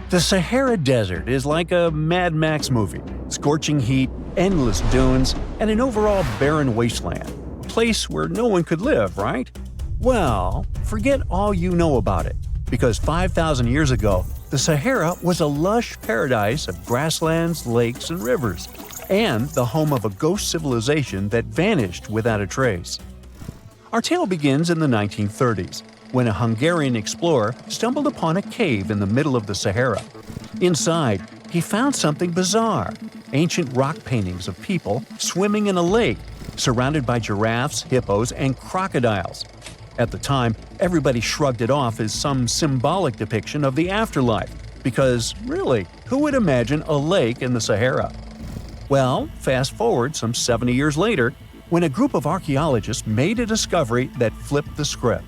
The Sahara Desert is like a Mad Max movie. Scorching heat, endless dunes, and an overall barren wasteland. A place where no one could live, right? Well, forget all you know about it. Because 5,000 years ago, the Sahara was a lush paradise of grasslands, lakes, and rivers, and the home of a ghost civilization that vanished without a trace. Our tale begins in the 1930s, when a Hungarian explorer stumbled upon a cave in the middle of the Sahara. Inside, he found something bizarre: ancient rock paintings of people swimming in a lake, surrounded by giraffes, hippos, and crocodiles. At the time, everybody shrugged it off as some symbolic depiction of the afterlife, because, really, who would imagine a lake in the Sahara? Well, fast forward some 70 years later, when a group of archaeologists made a discovery that flipped the script.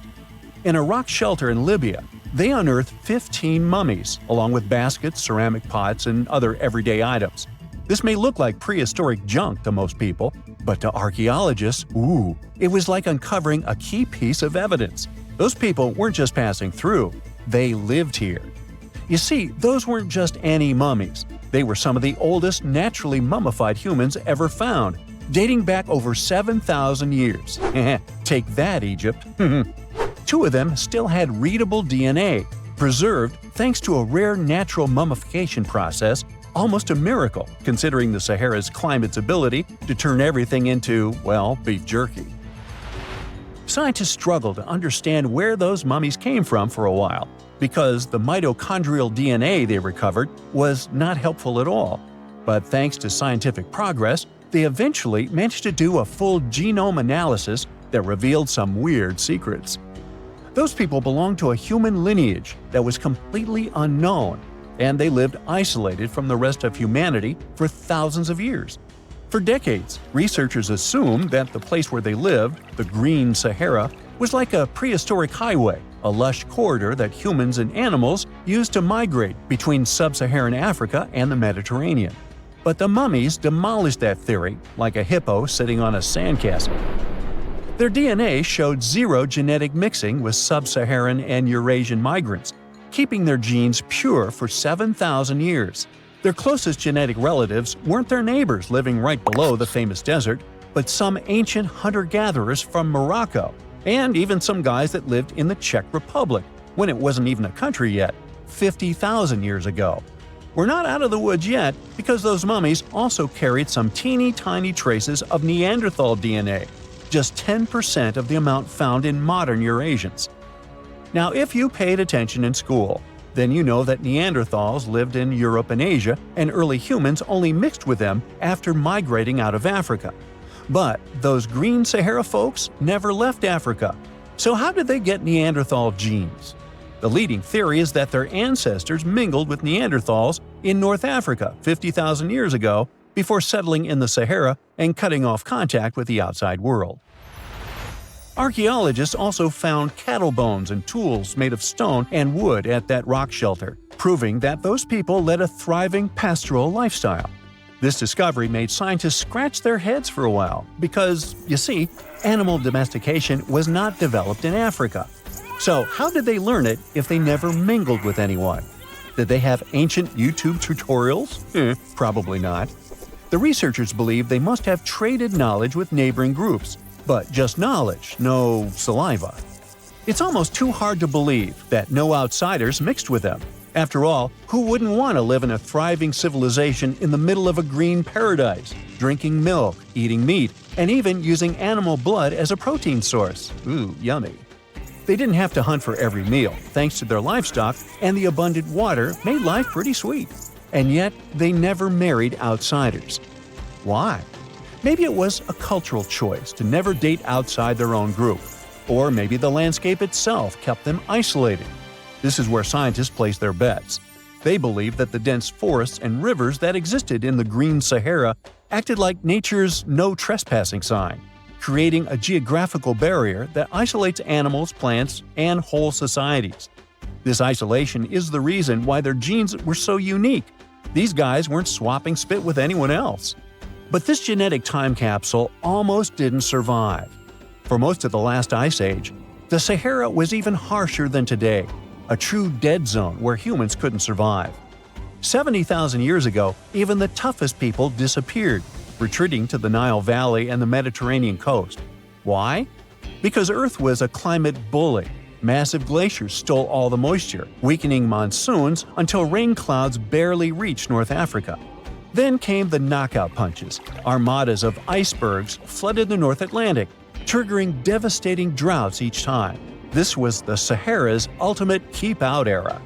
In a rock shelter in Libya, they unearthed 15 mummies, along with baskets, ceramic pots, and other everyday items. This may look like prehistoric junk to most people, but to archaeologists, it was like uncovering a key piece of evidence. Those people weren't just passing through, they lived here. You see, those weren't just any mummies. They were some of the oldest naturally mummified humans ever found, dating back over 7,000 years. Take that, Egypt. Two of them still had readable DNA, preserved thanks to a rare natural mummification process, almost a miracle considering the Sahara's climate's ability to turn everything into, well, beef jerky. Scientists struggled to understand where those mummies came from for a while, because the mitochondrial DNA they recovered was not helpful at all. But thanks to scientific progress, they eventually managed to do a full genome analysis that revealed some weird secrets. Those people belonged to a human lineage that was completely unknown, and they lived isolated from the rest of humanity for thousands of years. For decades, researchers assumed that the place where they lived, the Green Sahara, was like a prehistoric highway, a lush corridor that humans and animals used to migrate between sub-Saharan Africa and the Mediterranean. But the mummies demolished that theory, like a hippo sitting on a sandcastle. Their DNA showed zero genetic mixing with sub-Saharan and Eurasian migrants, keeping their genes pure for 7,000 years. Their closest genetic relatives weren't their neighbors living right below the famous desert, but some ancient hunter-gatherers from Morocco, and even some guys that lived in the Czech Republic, when it wasn't even a country yet, 50,000 years ago. We're not out of the woods yet, because those mummies also carried some teeny-tiny traces of Neanderthal DNA, just 10% of the amount found in modern Eurasians. Now, if you paid attention in school, then you know that Neanderthals lived in Europe and Asia, and early humans only mixed with them after migrating out of Africa. But those Green Sahara folks never left Africa. So how did they get Neanderthal genes? The leading theory is that their ancestors mingled with Neanderthals in North Africa 50,000 years ago before settling in the Sahara and cutting off contact with the outside world. Archaeologists also found cattle bones and tools made of stone and wood at that rock shelter, proving that those people led a thriving pastoral lifestyle. This discovery made scientists scratch their heads for a while because, you see, animal domestication was not developed in Africa. So how did they learn it if they never mingled with anyone? Did they have ancient YouTube tutorials? Probably not. The researchers believe they must have traded knowledge with neighboring groups, but just knowledge, no saliva. It's almost too hard to believe that no outsiders mixed with them. After all, who wouldn't want to live in a thriving civilization in the middle of a green paradise, drinking milk, eating meat, and even using animal blood as a protein source? Ooh, yummy. They didn't have to hunt for every meal, thanks to their livestock, and the abundant water made life pretty sweet. And yet, they never married outsiders. Why? Maybe it was a cultural choice to never date outside their own group. Or maybe the landscape itself kept them isolated. This is where scientists place their bets. They believe that the dense forests and rivers that existed in the Green Sahara acted like nature's no trespassing sign, creating a geographical barrier that isolates animals, plants, and whole societies. This isolation is the reason why their genes were so unique. These guys weren't swapping spit with anyone else. But this genetic time capsule almost didn't survive. For most of the last ice age, the Sahara was even harsher than today, a true dead zone where humans couldn't survive. 70,000 years ago, even the toughest people disappeared, retreating to the Nile Valley and the Mediterranean coast. Why? Because Earth was a climate bully. Massive glaciers stole all the moisture, weakening monsoons until rain clouds barely reached North Africa. Then came the knockout punches. Armadas of icebergs flooded the North Atlantic, triggering devastating droughts each time. This was the Sahara's ultimate keep-out era.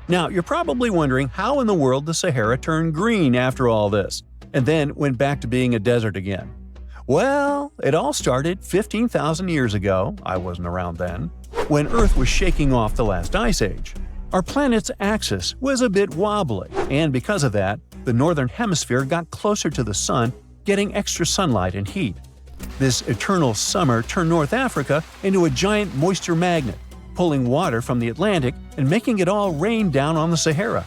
Now, you're probably wondering how in the world the Sahara turned green after all this, and then went back to being a desert again. Well, it all started 15,000 years ago, I wasn't around then, when Earth was shaking off the last ice age. Our planet's axis was a bit wobbly, and because of that, the northern hemisphere got closer to the sun, getting extra sunlight and heat. This eternal summer turned North Africa into a giant moisture magnet, pulling water from the Atlantic and making it all rain down on the Sahara.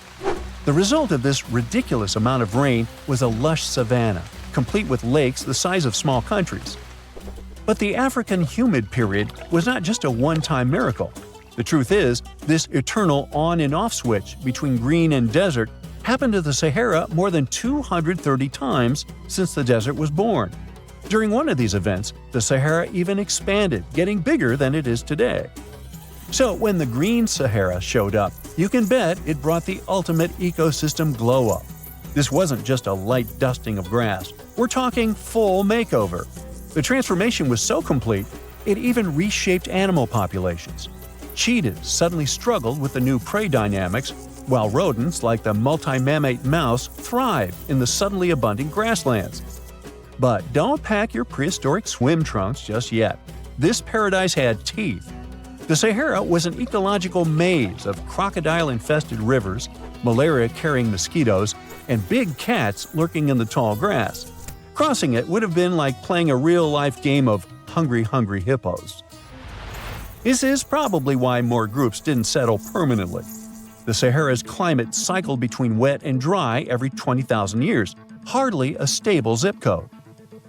The result of this ridiculous amount of rain was a lush savanna, complete with lakes the size of small countries. But the African humid period was not just a one-time miracle. The truth is, this eternal on and off switch between green and desert happened to the Sahara more than 230 times since the desert was born. During one of these events, the Sahara even expanded, getting bigger than it is today. So when the green Sahara showed up, you can bet it brought the ultimate ecosystem glow-up. This wasn't just a light dusting of grass. We're talking full makeover. The transformation was so complete, it even reshaped animal populations. Cheetahs suddenly struggled with the new prey dynamics, while rodents like the multi-mammate mouse thrived in the suddenly abundant grasslands. But don't pack your prehistoric swim trunks just yet. This paradise had teeth. The Sahara was an ecological maze of crocodile-infested rivers, malaria-carrying mosquitoes, and big cats lurking in the tall grass. Crossing it would have been like playing a real-life game of Hungry Hungry Hippos. This is probably why more groups didn't settle permanently. The Sahara's climate cycled between wet and dry every 20,000 years, hardly a stable zip code.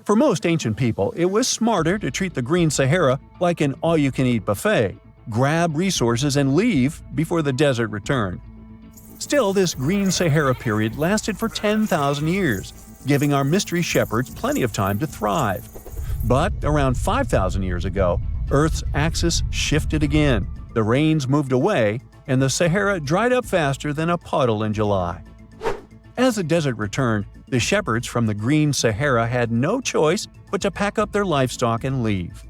For most ancient people, it was smarter to treat the green Sahara like an all-you-can-eat buffet, grab resources and leave before the desert returned. Still, this green Sahara period lasted for 10,000 years, giving our mystery shepherds plenty of time to thrive. But around 5,000 years ago, Earth's axis shifted again, the rains moved away, and the Sahara dried up faster than a puddle in July. As the desert returned, the shepherds from the green Sahara had no choice but to pack up their livestock and leave.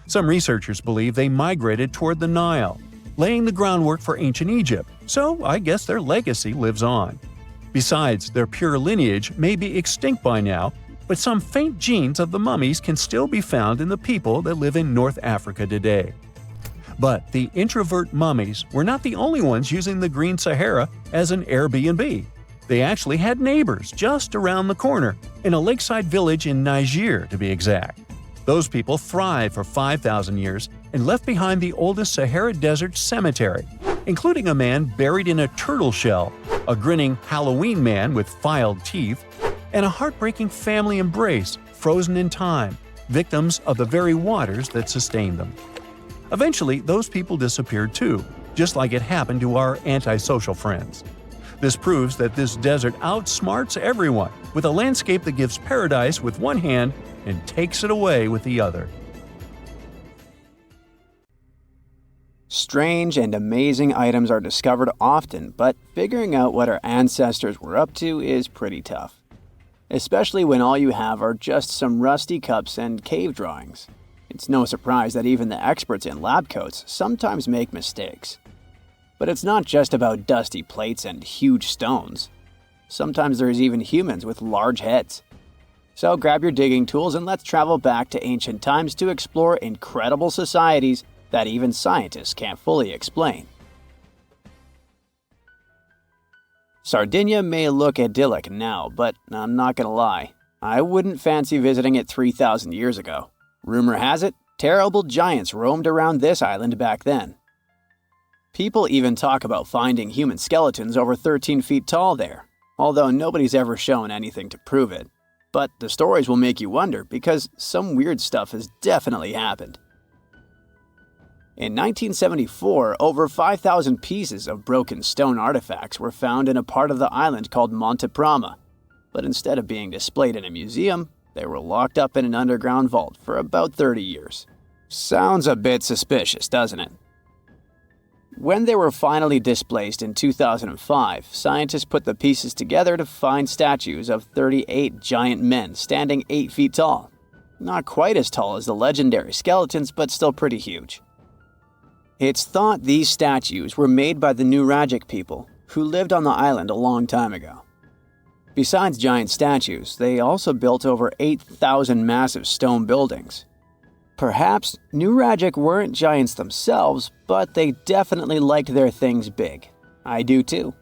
Some researchers believe they migrated toward the Nile, laying the groundwork for ancient Egypt, so I guess their legacy lives on. Besides, their pure lineage may be extinct by now, but some faint genes of the mummies can still be found in the people that live in North Africa today. But the introvert mummies were not the only ones using the green Sahara as an Airbnb. They actually had neighbors just around the corner, in a lakeside village in Niger to be exact. Those people thrived for 5,000 years and left behind the oldest Sahara Desert cemetery, including a man buried in a turtle shell, a grinning Halloween man with filed teeth, and a heartbreaking family embrace frozen in time, victims of the very waters that sustained them. Eventually, those people disappeared too, just like it happened to our antisocial friends. This proves that this desert outsmarts everyone, with a landscape that gives paradise with one hand and takes it away with the other. Strange and amazing items are discovered often, but figuring out what our ancestors were up to is pretty tough. Especially when all you have are just some rusty cups and cave drawings. It's no surprise that even the experts in lab coats sometimes make mistakes. But it's not just about dusty plates and huge stones. Sometimes there's even humans with large heads. So grab your digging tools and let's travel back to ancient times to explore incredible societies that even scientists can't fully explain. Sardinia may look idyllic now, but I'm not gonna lie, I wouldn't fancy visiting it 3,000 years ago. Rumor has it, terrible giants roamed around this island back then. People even talk about finding human skeletons over 13 feet tall there, although nobody's ever shown anything to prove it. But the stories will make you wonder because some weird stuff has definitely happened. In 1974, over 5,000 pieces of broken stone artifacts were found in a part of the island called Monte Prama, but instead of being displayed in a museum, they were locked up in an underground vault for about 30 years. Sounds a bit suspicious, doesn't it? When they were finally displaced in 2005, scientists put the pieces together to find statues of 38 giant men standing 8 feet tall. Not quite as tall as the legendary skeletons, but still pretty huge. It's thought these statues were made by the Nuragic people, who lived on the island a long time ago. Besides giant statues, they also built over 8,000 massive stone buildings. Perhaps Nuragic weren't giants themselves, but they definitely liked their things big. I do too.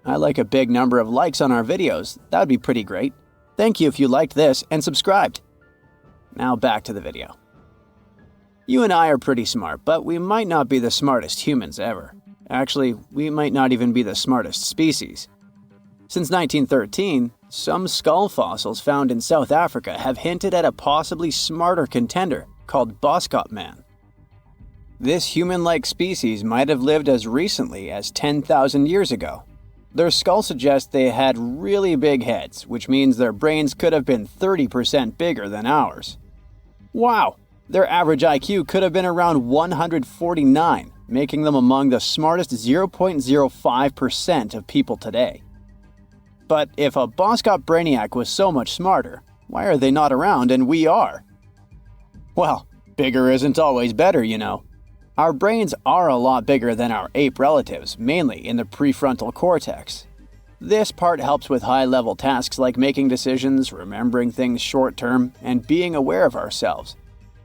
I like a big number of likes on our videos. That would be pretty great. Thank you if you liked this and subscribed. Now back to the video. You and I are pretty smart, but we might not be the smartest humans ever. Actually, we might not even be the smartest species. Since 1913, some skull fossils found in South Africa have hinted at a possibly smarter contender called Boskop Man. This human-like species might have lived as recently as 10,000 years ago. Their skull suggests they had really big heads, which means their brains could have been 30% bigger than ours. Wow! Their average IQ could have been around 149, making them among the smartest 0.05% of people today. But if a Boskop Brainiac was so much smarter, why are they not around and we are? Well, bigger isn't always better, you know. Our brains are a lot bigger than our ape relatives, mainly in the prefrontal cortex. This part helps with high-level tasks like making decisions, remembering things short-term, and being aware of ourselves.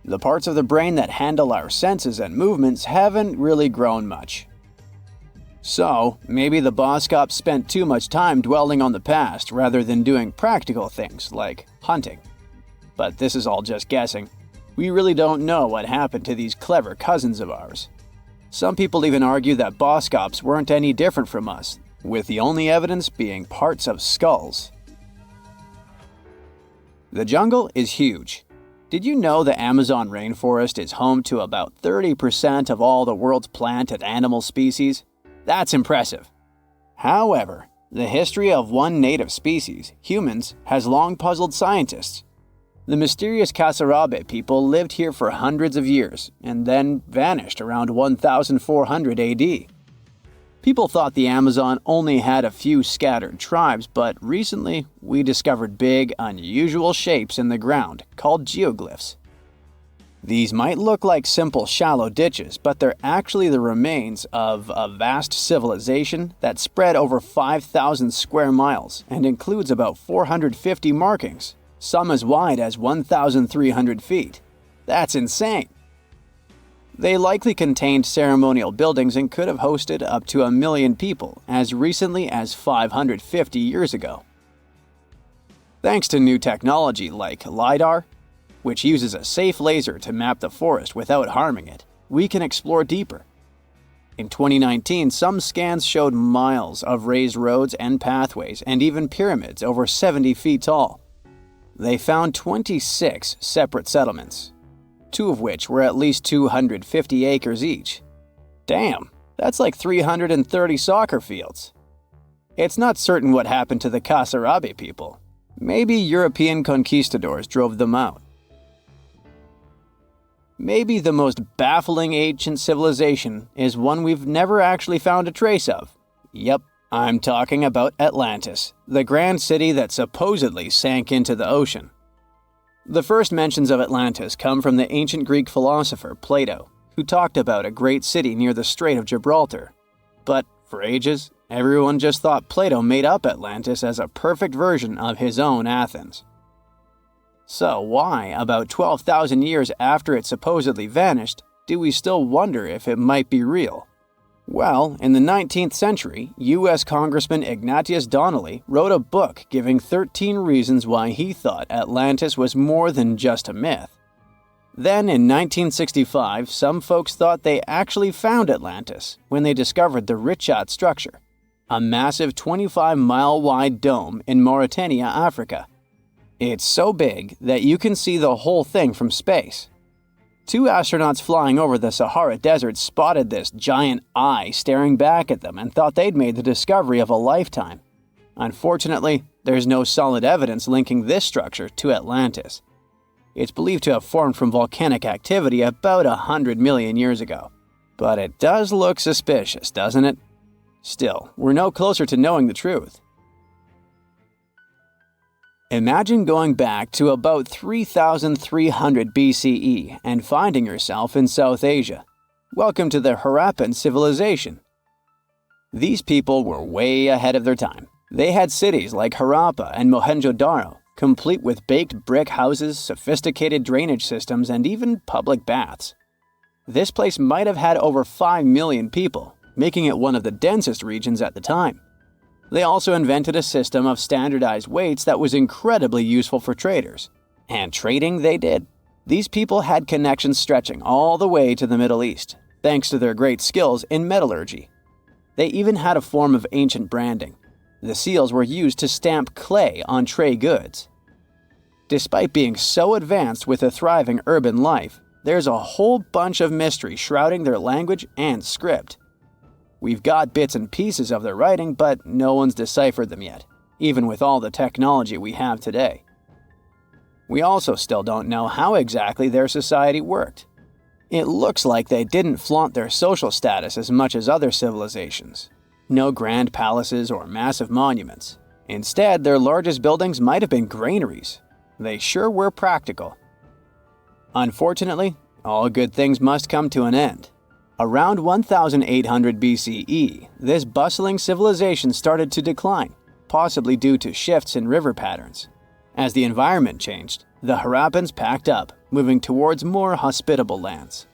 The parts of the brain that handle our senses and movements haven't really grown much. So, maybe the Boskops spent too much time dwelling on the past rather than doing practical things like hunting. But this is all just guessing. We really don't know what happened to these clever cousins of ours. Some people even argue that Boskops weren't any different from us, with the only evidence being parts of skulls. The jungle is huge. Did you know the Amazon rainforest is home to about 30% of all the world's plant and animal species? That's impressive. However, the history of one native species, humans, has long puzzled scientists. The mysterious Kasarabe people lived here for hundreds of years and then vanished around 1400 AD. People thought the Amazon only had a few scattered tribes, but recently we discovered big, unusual shapes in the ground called geoglyphs. These might look like simple shallow ditches, but they're actually the remains of a vast civilization that spread over 5,000 square miles and includes about 450 markings, some as wide as 1,300 feet. That's insane! They likely contained ceremonial buildings and could have hosted up to 1 million people as recently as 550 years ago. Thanks to new technology like LiDAR, which uses a safe laser to map the forest without harming it, we can explore deeper. In 2019, some scans showed miles of raised roads and pathways and even pyramids over 70 feet tall. They found 26 separate settlements, 2 of which were at least 250 acres each. Damn, that's like 330 soccer fields. It's not certain what happened to the Kasarabe people. Maybe European conquistadors drove them out. Maybe the most baffling ancient civilization is one we've never actually found a trace of. Yep, I'm talking about Atlantis, the grand city that supposedly sank into the ocean. The first mentions of Atlantis come from the ancient Greek philosopher Plato, who talked about a great city near the Strait of Gibraltar. But for ages, everyone just thought Plato made up Atlantis as a perfect version of his own Athens. So why, about 12,000 years after it supposedly vanished, do we still wonder if it might be real? Well, in the 19th century, U.S. Congressman Ignatius Donnelly wrote a book giving 13 reasons why he thought Atlantis was more than just a myth. Then, in 1965, some folks thought they actually found Atlantis when they discovered the Richat structure, a massive 25-mile-wide dome in Mauritania, Africa. It's so big that you can see the whole thing from space. Two astronauts flying over the Sahara Desert spotted this giant eye staring back at them and thought they'd made the discovery of a lifetime. Unfortunately, there's no solid evidence linking this structure to Atlantis. It's believed to have formed from volcanic activity about 100 million years ago. But it does look suspicious, doesn't it? Still, we're no closer to knowing the truth. Imagine going back to about 3300 BCE and finding yourself in South Asia. Welcome to the Harappan civilization. These people were way ahead of their time. They had cities like Harappa and Mohenjo-Daro, complete with baked brick houses, sophisticated drainage systems, and even public baths. This place might have had over 5 million people, making it one of the densest regions at the time. They also invented a system of standardized weights that was incredibly useful for traders. And trading they did. These people had connections stretching all the way to the Middle East, thanks to their great skills in metallurgy. They even had a form of ancient branding. The seals were used to stamp clay on trade goods. Despite being so advanced with a thriving urban life, there's a whole bunch of mystery shrouding their language and script. We've got bits and pieces of their writing, but no one's deciphered them yet, even with all the technology we have today. We also still don't know how exactly their society worked. It looks like they didn't flaunt their social status as much as other civilizations. No grand palaces or massive monuments. Instead, their largest buildings might have been granaries. They sure were practical. Unfortunately, all good things must come to an end. Around 1800 BCE, this bustling civilization started to decline, possibly due to shifts in river patterns. As the environment changed, the Harappans packed up, moving towards more hospitable lands.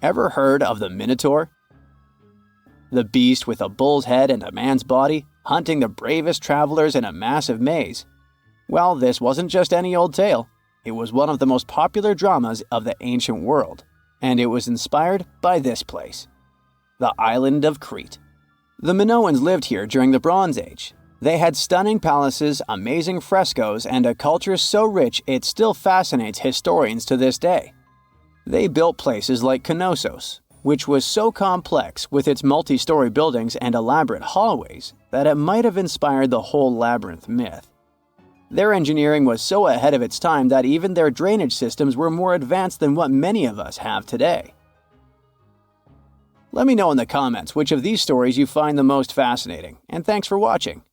Ever heard of the Minotaur? The beast with a bull's head and a man's body, hunting the bravest travelers in a massive maze. Well, this wasn't just any old tale. It was one of the most popular dramas of the ancient world. And it was inspired by this place, the island of Crete. The Minoans lived here during the Bronze Age. They had stunning palaces, amazing frescoes, and a culture so rich it still fascinates historians to this day. They built places like Knossos, which was so complex with its multi-story buildings and elaborate hallways that it might have inspired the whole labyrinth myth. Their engineering was so ahead of its time that even their drainage systems were more advanced than what many of us have today. Let me know in the comments which of these stories you find the most fascinating, and thanks for watching.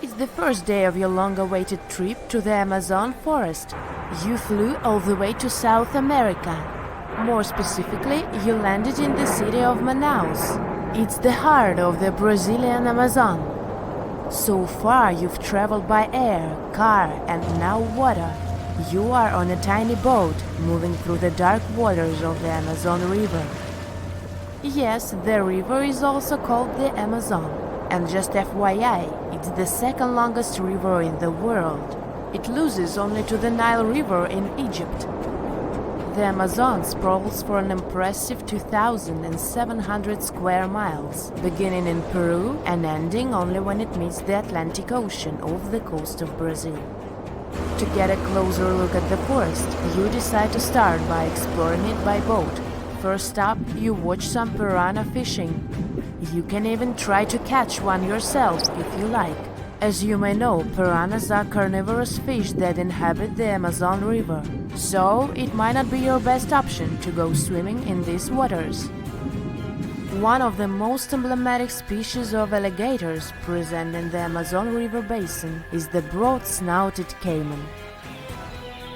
It's the first day of your long-awaited trip to the Amazon forest. You flew all the way to South America. More specifically, you landed in the city of Manaus. It's the heart of the Brazilian Amazon. So far, you've traveled by air, car, and now water. You are on a tiny boat, moving through the dark waters of the Amazon River. Yes, the river is also called the Amazon. And just FYI, it's the second longest river in the world. It loses only to the Nile River in Egypt. The Amazon sprawls for an impressive 2,700 square miles, beginning in Peru and ending only when it meets the Atlantic Ocean off the coast of Brazil. To get a closer look at the forest, you decide to start by exploring it by boat. First up, you watch some piranha fishing. You can even try to catch one yourself if you like. As you may know, piranhas are carnivorous fish that inhabit the Amazon River, so it might not be your best option to go swimming in these waters. One of the most emblematic species of alligators present in the Amazon River basin is the broad-snouted caiman.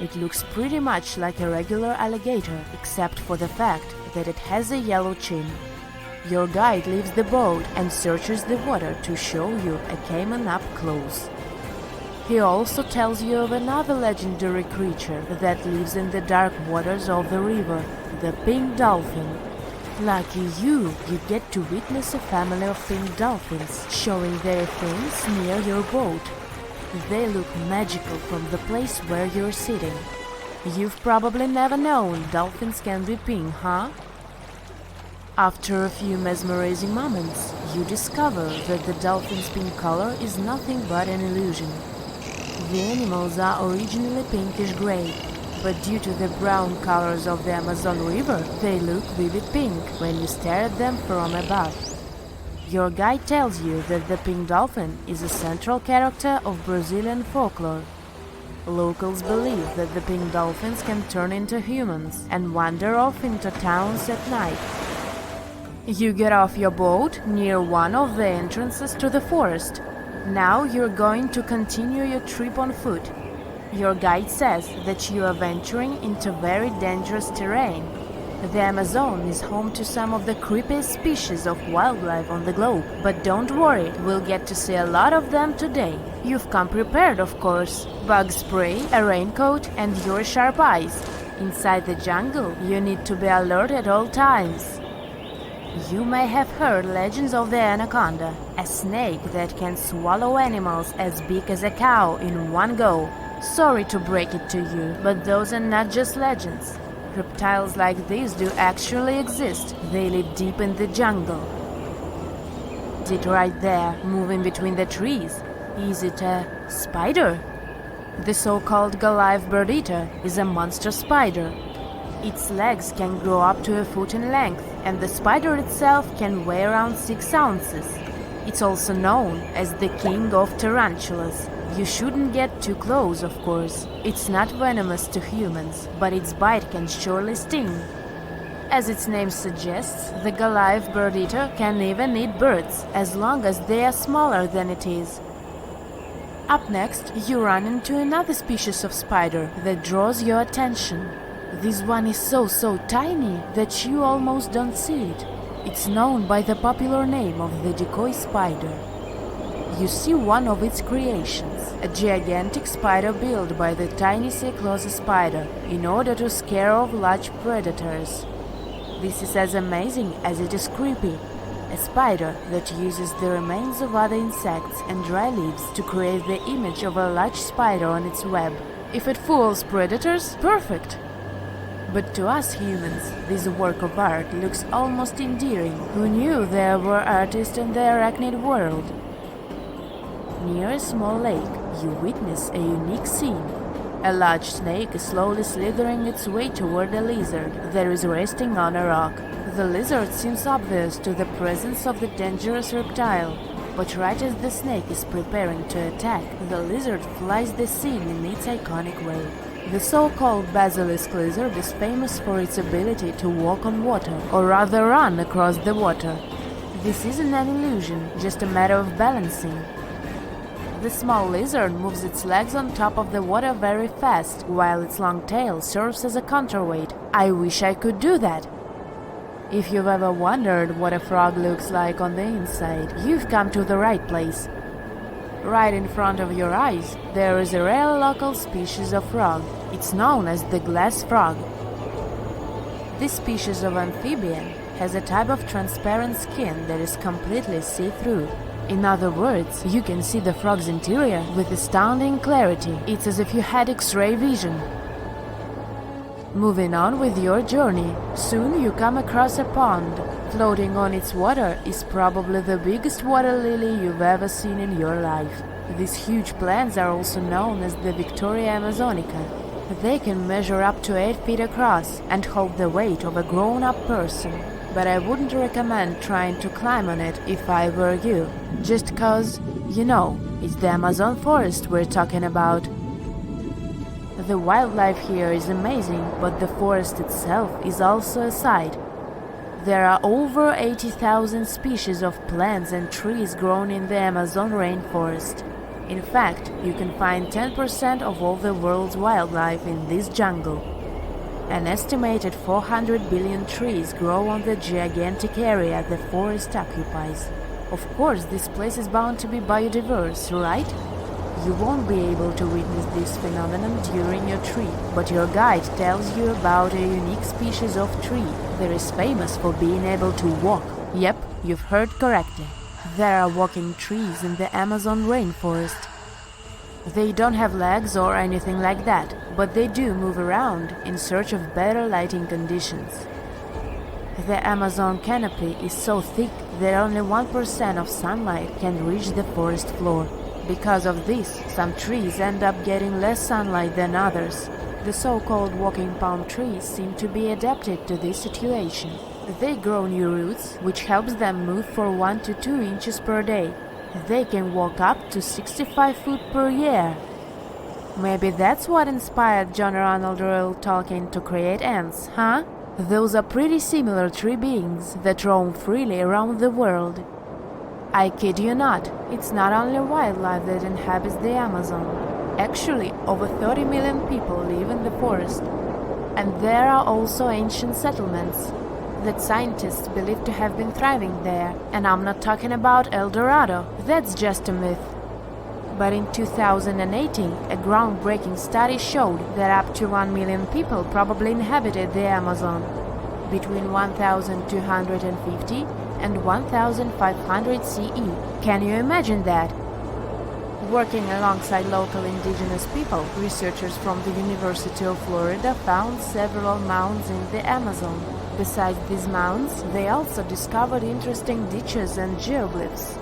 It looks pretty much like a regular alligator, except for the fact that it has a yellow chin. Your guide leaves the boat and searches the water to show you a caiman up close. He also tells you of another legendary creature that lives in the dark waters of the river, the pink dolphin. Lucky you get to witness a family of pink dolphins showing their fins near your boat. They look magical from the place where you're sitting. You've probably never known dolphins can be pink, huh? After a few mesmerizing moments, you discover that the dolphin's pink color is nothing but an illusion. The animals are originally pinkish-gray, but due to the brown colors of the Amazon River, they look vivid pink when you stare at them from above. Your guide tells you that the pink dolphin is a central character of Brazilian folklore. Locals believe that the pink dolphins can turn into humans and wander off into towns at night. You get off your boat near one of the entrances to the forest. Now you're going to continue your trip on foot. Your guide says that you are venturing into very dangerous terrain. The Amazon is home to some of the creepiest species of wildlife on the globe, but don't worry, we'll get to see a lot of them today. You've come prepared, of course. Bug spray, a raincoat, and your sharp eyes. Inside the jungle, you need to be alert at all times. You may have heard legends of the anaconda, a snake that can swallow animals as big as a cow in one go. Sorry to break it to you, but those are not just legends. Reptiles like these do actually exist. They live deep in the jungle. It right there, moving between the trees. Is it a spider? The so-called Goliath bird-eater is a monster spider. Its legs can grow up to a foot in length, and the spider itself can weigh around 6 ounces. It's also known as the king of tarantulas. You shouldn't get too close, of course. It's not venomous to humans, but its bite can surely sting. As its name suggests, the Goliath bird-eater can even eat birds, as long as they are smaller than it is. Up next, you run into another species of spider that draws your attention. This one is so tiny that you almost don't see it. It's known by the popular name of the decoy spider. You see one of its creations, a gigantic spider built by the tiny Cyclosa spider in order to scare off large predators. This is as amazing as it is creepy. A spider that uses the remains of other insects and dry leaves to create the image of a large spider on its web. If it fools predators, perfect! But to us humans, this work of art looks almost endearing. Who knew there were artists in the arachnid world? Near a small lake, you witness a unique scene. A large snake is slowly slithering its way toward a lizard that is resting on a rock. The lizard seems obvious to the presence of the dangerous reptile, but right as the snake is preparing to attack, the lizard flies the scene in its iconic way. The so-called basilisk lizard is famous for its ability to walk on water, or rather run across the water. This isn't an illusion, just a matter of balancing. The small lizard moves its legs on top of the water very fast, while its long tail serves as a counterweight. I wish I could do that. If you've ever wondered what a frog looks like on the inside, you've come to the right place. Right in front of your eyes, there is a rare local species of frog. It's known as the glass frog. This species of amphibian has a type of transparent skin that is completely see-through. In other words, you can see the frog's interior with astounding clarity. It's as if you had X-ray vision. Moving on with your journey, soon you come across a pond. Floating on its water is probably the biggest water lily you've ever seen in your life. These huge plants are also known as the Victoria Amazonica. They can measure up to 8 feet across and hold the weight of a grown-up person. But I wouldn't recommend trying to climb on it if I were you. Just cause, you know, it's the Amazon forest we're talking about. The wildlife here is amazing, but the forest itself is also a sight. There are over 80,000 species of plants and trees grown in the Amazon rainforest. In fact, you can find 10% of all the world's wildlife in this jungle. An estimated 400 billion trees grow on the gigantic area the forest occupies. Of course, this place is bound to be biodiverse, right? You won't be able to witness this phenomenon during your trip, but your guide tells you about a unique species of tree that is famous for being able to walk. Yep, you've heard correctly. There are walking trees in the Amazon rainforest. They don't have legs or anything like that, but they do move around in search of better lighting conditions. The Amazon canopy is so thick that only 1% of sunlight can reach the forest floor. Because of this, some trees end up getting less sunlight than others. The so-called walking palm trees seem to be adapted to this situation. They grow new roots, which helps them move for 1 to 2 inches per day. They can walk up to 65 feet per year. Maybe that's what inspired John Ronald Reuel Tolkien to create ants, huh? Those are pretty similar tree beings that roam freely around the world. I kid you not, it's not only wildlife that inhabits the Amazon. Actually, over 30 million people live in the forest. And there are also ancient settlements that scientists believe to have been thriving there. And I'm not talking about El Dorado, that's just a myth. But in 2018, a groundbreaking study showed that up to 1 million people probably inhabited the Amazon, between 1250 and 1500 CE. Can you imagine that? Working alongside local indigenous people, researchers from the University of Florida found several mounds in the Amazon. Besides these mounds, they also discovered interesting ditches and geoglyphs.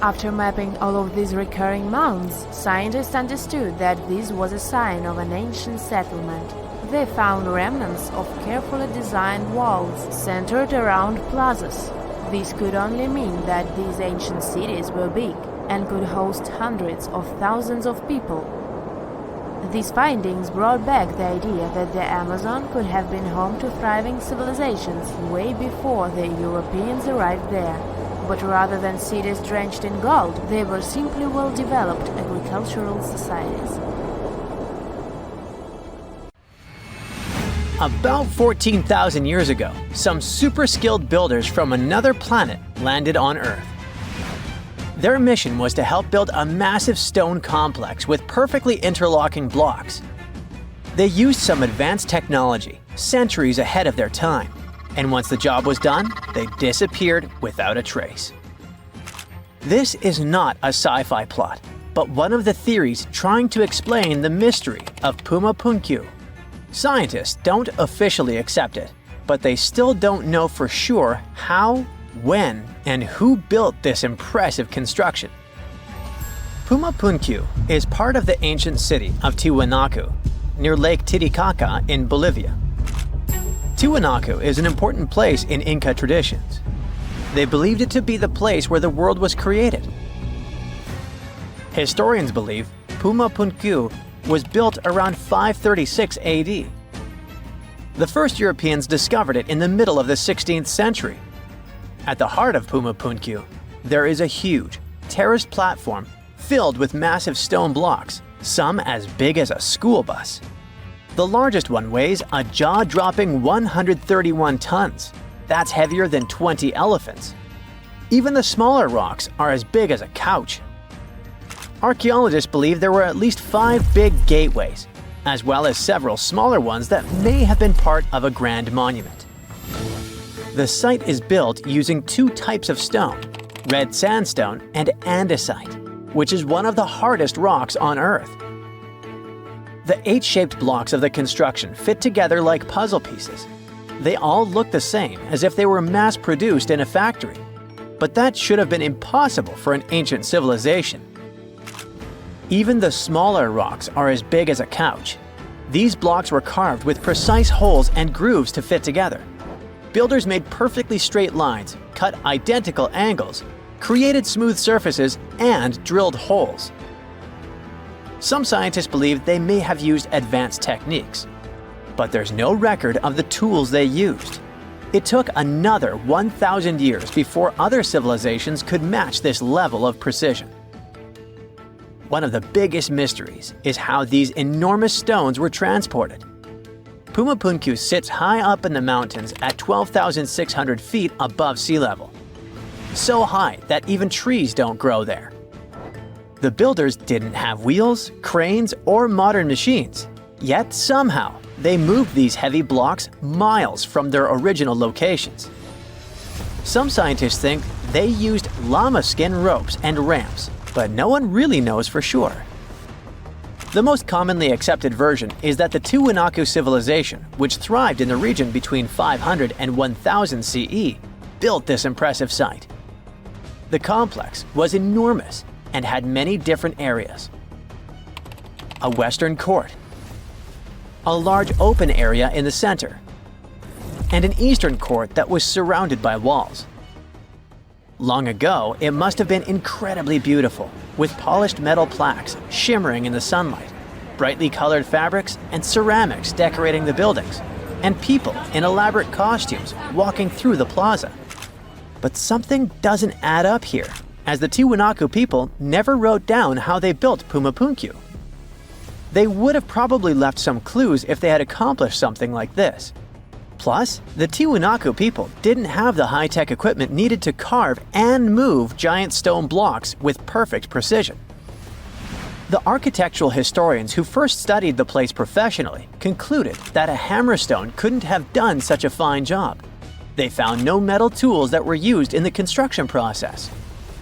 After mapping all of these recurring mounds, scientists understood that this was a sign of an ancient settlement. They found remnants of carefully designed walls centered around plazas. This could only mean that these ancient cities were big and could host hundreds of thousands of people. These findings brought back the idea that the Amazon could have been home to thriving civilizations way before the Europeans arrived there. But rather than cities drenched in gold, they were simply well-developed agricultural societies. About 14,000 years ago, some super-skilled builders from another planet landed on Earth. Their mission was to help build a massive stone complex with perfectly interlocking blocks. They used some advanced technology, centuries ahead of their time, and once the job was done, they disappeared without a trace. This is not a sci-fi plot, but one of the theories trying to explain the mystery of Puma Punku. Scientists don't officially accept it, but they still don't know for sure how, when, and who built this impressive construction. Puma Punku is part of the ancient city of Tiwanaku, near Lake Titicaca in Bolivia. Tiwanaku is an important place in Inca traditions. They believed it to be the place where the world was created. Historians believe Puma Punku was built around 536 AD. The first Europeans discovered it in the middle of the 16th century. At the heart of Puma Punku, there is a huge, terraced platform filled with massive stone blocks, some as big as a school bus. The largest one weighs a jaw-dropping 131 tons. That's heavier than 20 elephants. Even the smaller rocks are as big as a couch. Archaeologists believe there were at least 5 big gateways, as well as several smaller ones that may have been part of a grand monument. The site is built using 2 types of stone, red sandstone and andesite, which is one of the hardest rocks on Earth. The 8-shaped blocks of the construction fit together like puzzle pieces. They all look the same, as if they were mass-produced in a factory. But that should have been impossible for an ancient civilization. Even the smaller rocks are as big as a couch. These blocks were carved with precise holes and grooves to fit together. Builders made perfectly straight lines, cut identical angles, created smooth surfaces, and drilled holes. Some scientists believe they may have used advanced techniques, but there's no record of the tools they used. It took another 1,000 years before other civilizations could match this level of precision. One of the biggest mysteries is how these enormous stones were transported. Puma Punku sits high up in the mountains at 12,600 feet above sea level. So high that even trees don't grow there. The builders didn't have wheels, cranes, or modern machines. Yet somehow, they moved these heavy blocks miles from their original locations. Some scientists think they used llama skin ropes and ramps, but no one really knows for sure. The most commonly accepted version is that the Tiwanaku civilization, which thrived in the region between 500 and 1000 CE, built this impressive site. The complex was enormous, and had many different areas. A western court, a large open area in the center, and an eastern court that was surrounded by walls. Long ago, it must have been incredibly beautiful, with polished metal plaques shimmering in the sunlight, brightly colored fabrics and ceramics decorating the buildings, and people in elaborate costumes walking through the plaza. But something doesn't add up here, as the Tiwanaku people never wrote down how they built Pumapunku. They would have probably left some clues if they had accomplished something like this. Plus, the Tiwanaku people didn't have the high-tech equipment needed to carve and move giant stone blocks with perfect precision. The architectural historians who first studied the place professionally concluded that a hammerstone couldn't have done such a fine job. They found no metal tools that were used in the construction process.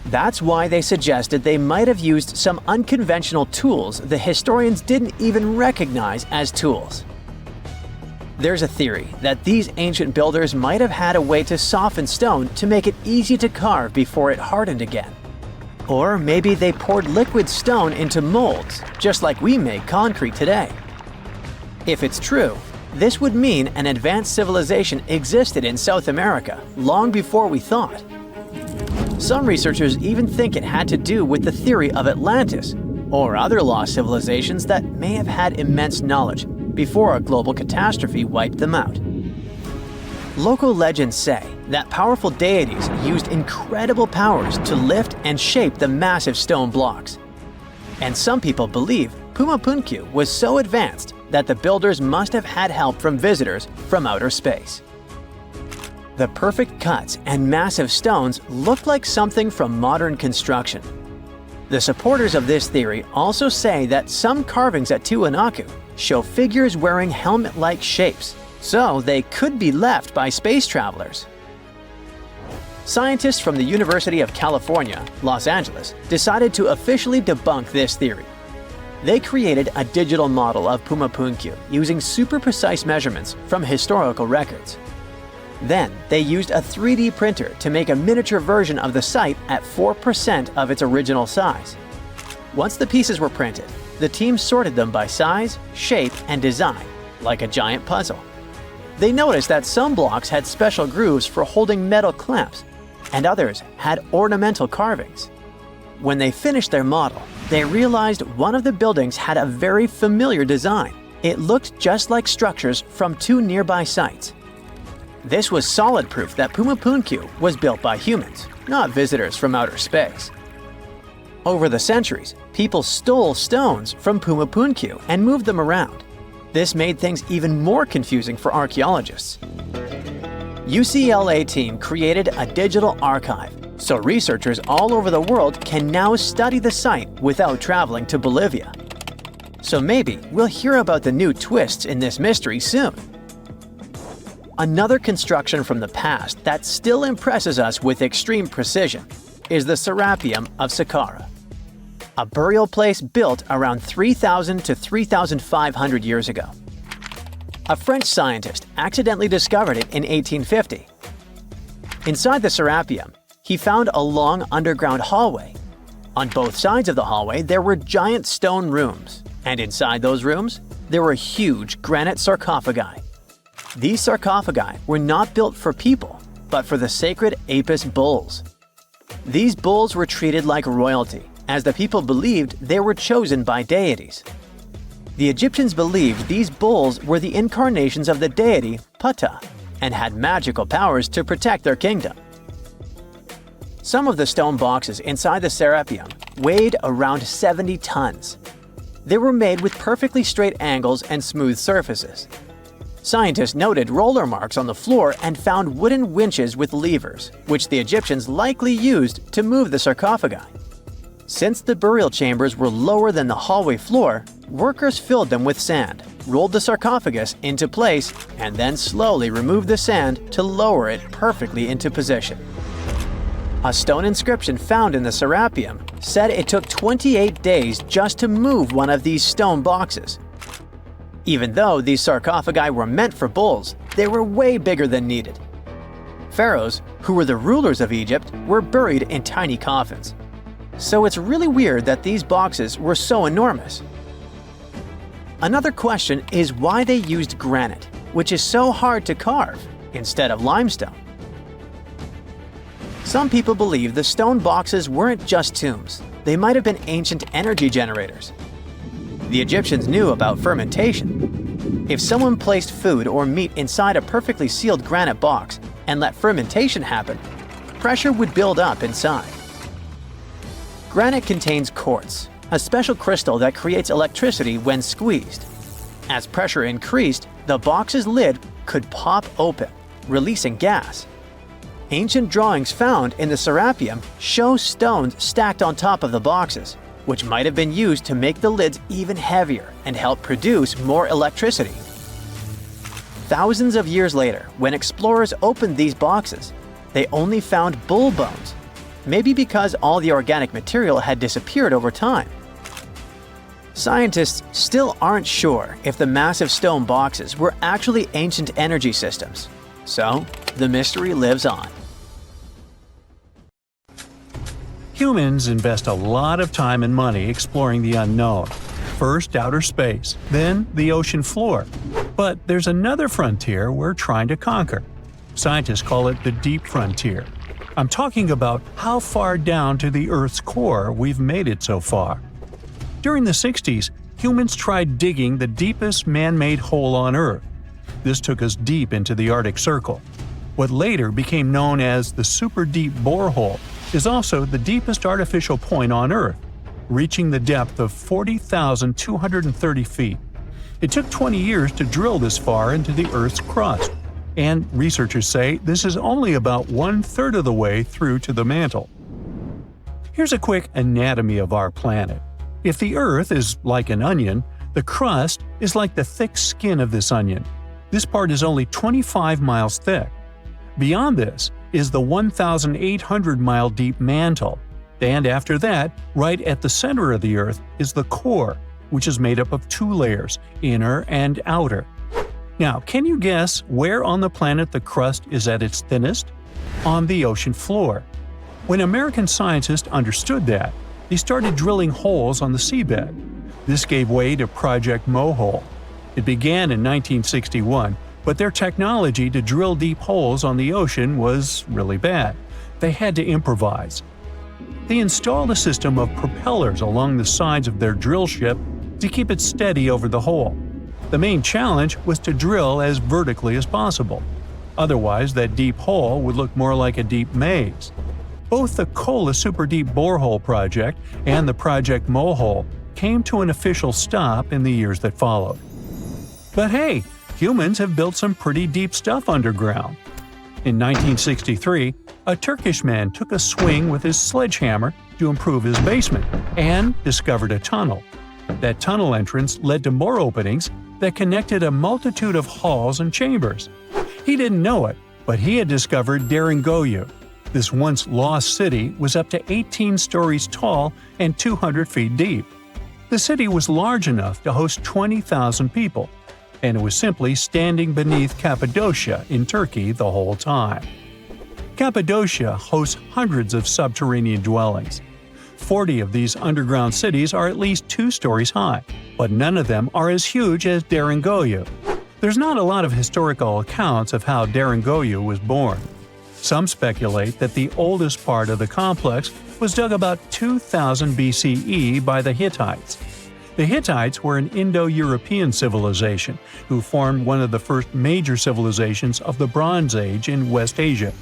That's why they suggested they might have used some unconventional tools the historians didn't even recognize as tools. There's a theory that these ancient builders might have had a way to soften stone to make it easy to carve before it hardened again. Or maybe they poured liquid stone into molds, just like we make concrete today. If it's true, this would mean an advanced civilization existed in South America long before we thought. Some researchers even think it had to do with the theory of Atlantis or other lost civilizations that may have had immense knowledge before a global catastrophe wiped them out. Local legends say that powerful deities used incredible powers to lift and shape the massive stone blocks. And some people believe Pumapunku was so advanced that the builders must have had help from visitors from outer space. The perfect cuts and massive stones look like something from modern construction. The supporters of this theory also say that some carvings at Tiwanaku show figures wearing helmet-like shapes, so they could be left by space travelers. Scientists from the University of California, Los Angeles, decided to officially debunk this theory. They created a digital model of Pumapunku using super precise measurements from historical records. Then, they used a 3D printer to make a miniature version of the site at 4% of its original size. Once the pieces were printed, the team sorted them by size, shape, and design, like a giant puzzle. They noticed that some blocks had special grooves for holding metal clamps, and others had ornamental carvings. When they finished their model, they realized one of the buildings had a very familiar design. It looked just like structures from two nearby sites. This was solid proof that Pumapunku was built by humans, not visitors from outer space. Over the centuries, people stole stones from Pumapunku and moved them around. This made things even more confusing for archaeologists. UCLA team created a digital archive, so researchers all over the world can now study the site without traveling to Bolivia. So maybe we'll hear about the new twists in this mystery soon. Another construction from the past that still impresses us with extreme precision is the Serapeum of Saqqara, a burial place built around 3,000 to 3,500 years ago. A French scientist accidentally discovered it in 1850. Inside the Serapeum, he found a long underground hallway. On both sides of the hallway, there were giant stone rooms, and inside those rooms, there were huge granite sarcophagi. These sarcophagi were not built for people, but for the sacred Apis bulls. These bulls were treated like royalty, as the people believed they were chosen by deities. The Egyptians believed these bulls were the incarnations of the deity Ptah and had magical powers to protect their kingdom. Some of the stone boxes inside the Serapeum weighed around 70 tons. They were made with perfectly straight angles and smooth surfaces. Scientists noted roller marks on the floor and found wooden winches with levers, which the Egyptians likely used to move the sarcophagi. Since the burial chambers were lower than the hallway floor, workers filled them with sand, rolled the sarcophagus into place, and then slowly removed the sand to lower it perfectly into position. A stone inscription found in the Serapeum said it took 28 days just to move one of these stone boxes. Even though these sarcophagi were meant for bulls, they were way bigger than needed. Pharaohs, who were the rulers of Egypt, were buried in tiny coffins. So it's really weird that these boxes were so enormous. Another question is why they used granite, which is so hard to carve, instead of limestone. Some people believe the stone boxes weren't just tombs. They might have been ancient energy generators. The Egyptians knew about fermentation. If someone placed food or meat inside a perfectly sealed granite box and let fermentation happen, pressure would build up inside. Granite contains quartz, a special crystal that creates electricity when squeezed. As pressure increased, the box's lid could pop open, releasing gas. Ancient drawings found in the Serapeum show stones stacked on top of the boxes, which might have been used to make the lids even heavier and help produce more electricity. Thousands of years later, when explorers opened these boxes, they only found bull bones, maybe because all the organic material had disappeared over time. Scientists still aren't sure if the massive stone boxes were actually ancient energy systems, so the mystery lives on. Humans invest a lot of time and money exploring the unknown. First outer space, then the ocean floor. But there's another frontier we're trying to conquer. Scientists call it the deep frontier. I'm talking about how far down to the Earth's core we've made it so far. During the 60s, humans tried digging the deepest man-made hole on Earth. This took us deep into the Arctic Circle. What later became known as the super deep borehole is also the deepest artificial point on Earth, reaching the depth of 40,230 feet. It took 20 years to drill this far into the Earth's crust, and researchers say this is only about 1/3 of the way through to the mantle. Here's a quick anatomy of our planet. If the Earth is like an onion, the crust is like the thick skin of this onion. This part is only 25 miles thick. Beyond this is the 1,800-mile deep mantle, and after that, right at the center of the Earth, is the core, which is made up of 2 layers, inner and outer. Now, can you guess where on the planet the crust is at its thinnest? On the ocean floor. When American scientists understood that, they started drilling holes on the seabed. This gave way to Project Mohole. It began in 1961, but their technology to drill deep holes on the ocean was really bad. They had to improvise. They installed a system of propellers along the sides of their drill ship to keep it steady over the hole. The main challenge was to drill as vertically as possible. Otherwise, that deep hole would look more like a deep maze. Both the Kola Super Deep Borehole project and the Project Mohole came to an official stop in the years that followed. But hey, humans have built some pretty deep stuff underground. In 1963, a Turkish man took a swing with his sledgehammer to improve his basement and discovered a tunnel. That tunnel entrance led to more openings that connected a multitude of halls and chambers. He didn't know it, but he had discovered Deringoyu. This once lost city was up to 18 stories tall and 200 feet deep. The city was large enough to host 20,000 people, and it was simply standing beneath Cappadocia in Turkey the whole time. Cappadocia hosts hundreds of subterranean dwellings. 40 of these underground cities are at least 2 stories high, but none of them are as huge as Deringoyu. There's not a lot of historical accounts of how Deringoyu was born. Some speculate that the oldest part of the complex was dug about 2000 BCE by the Hittites. The Hittites were an Indo-European civilization who formed one of the first major civilizations of the Bronze Age in West Asia.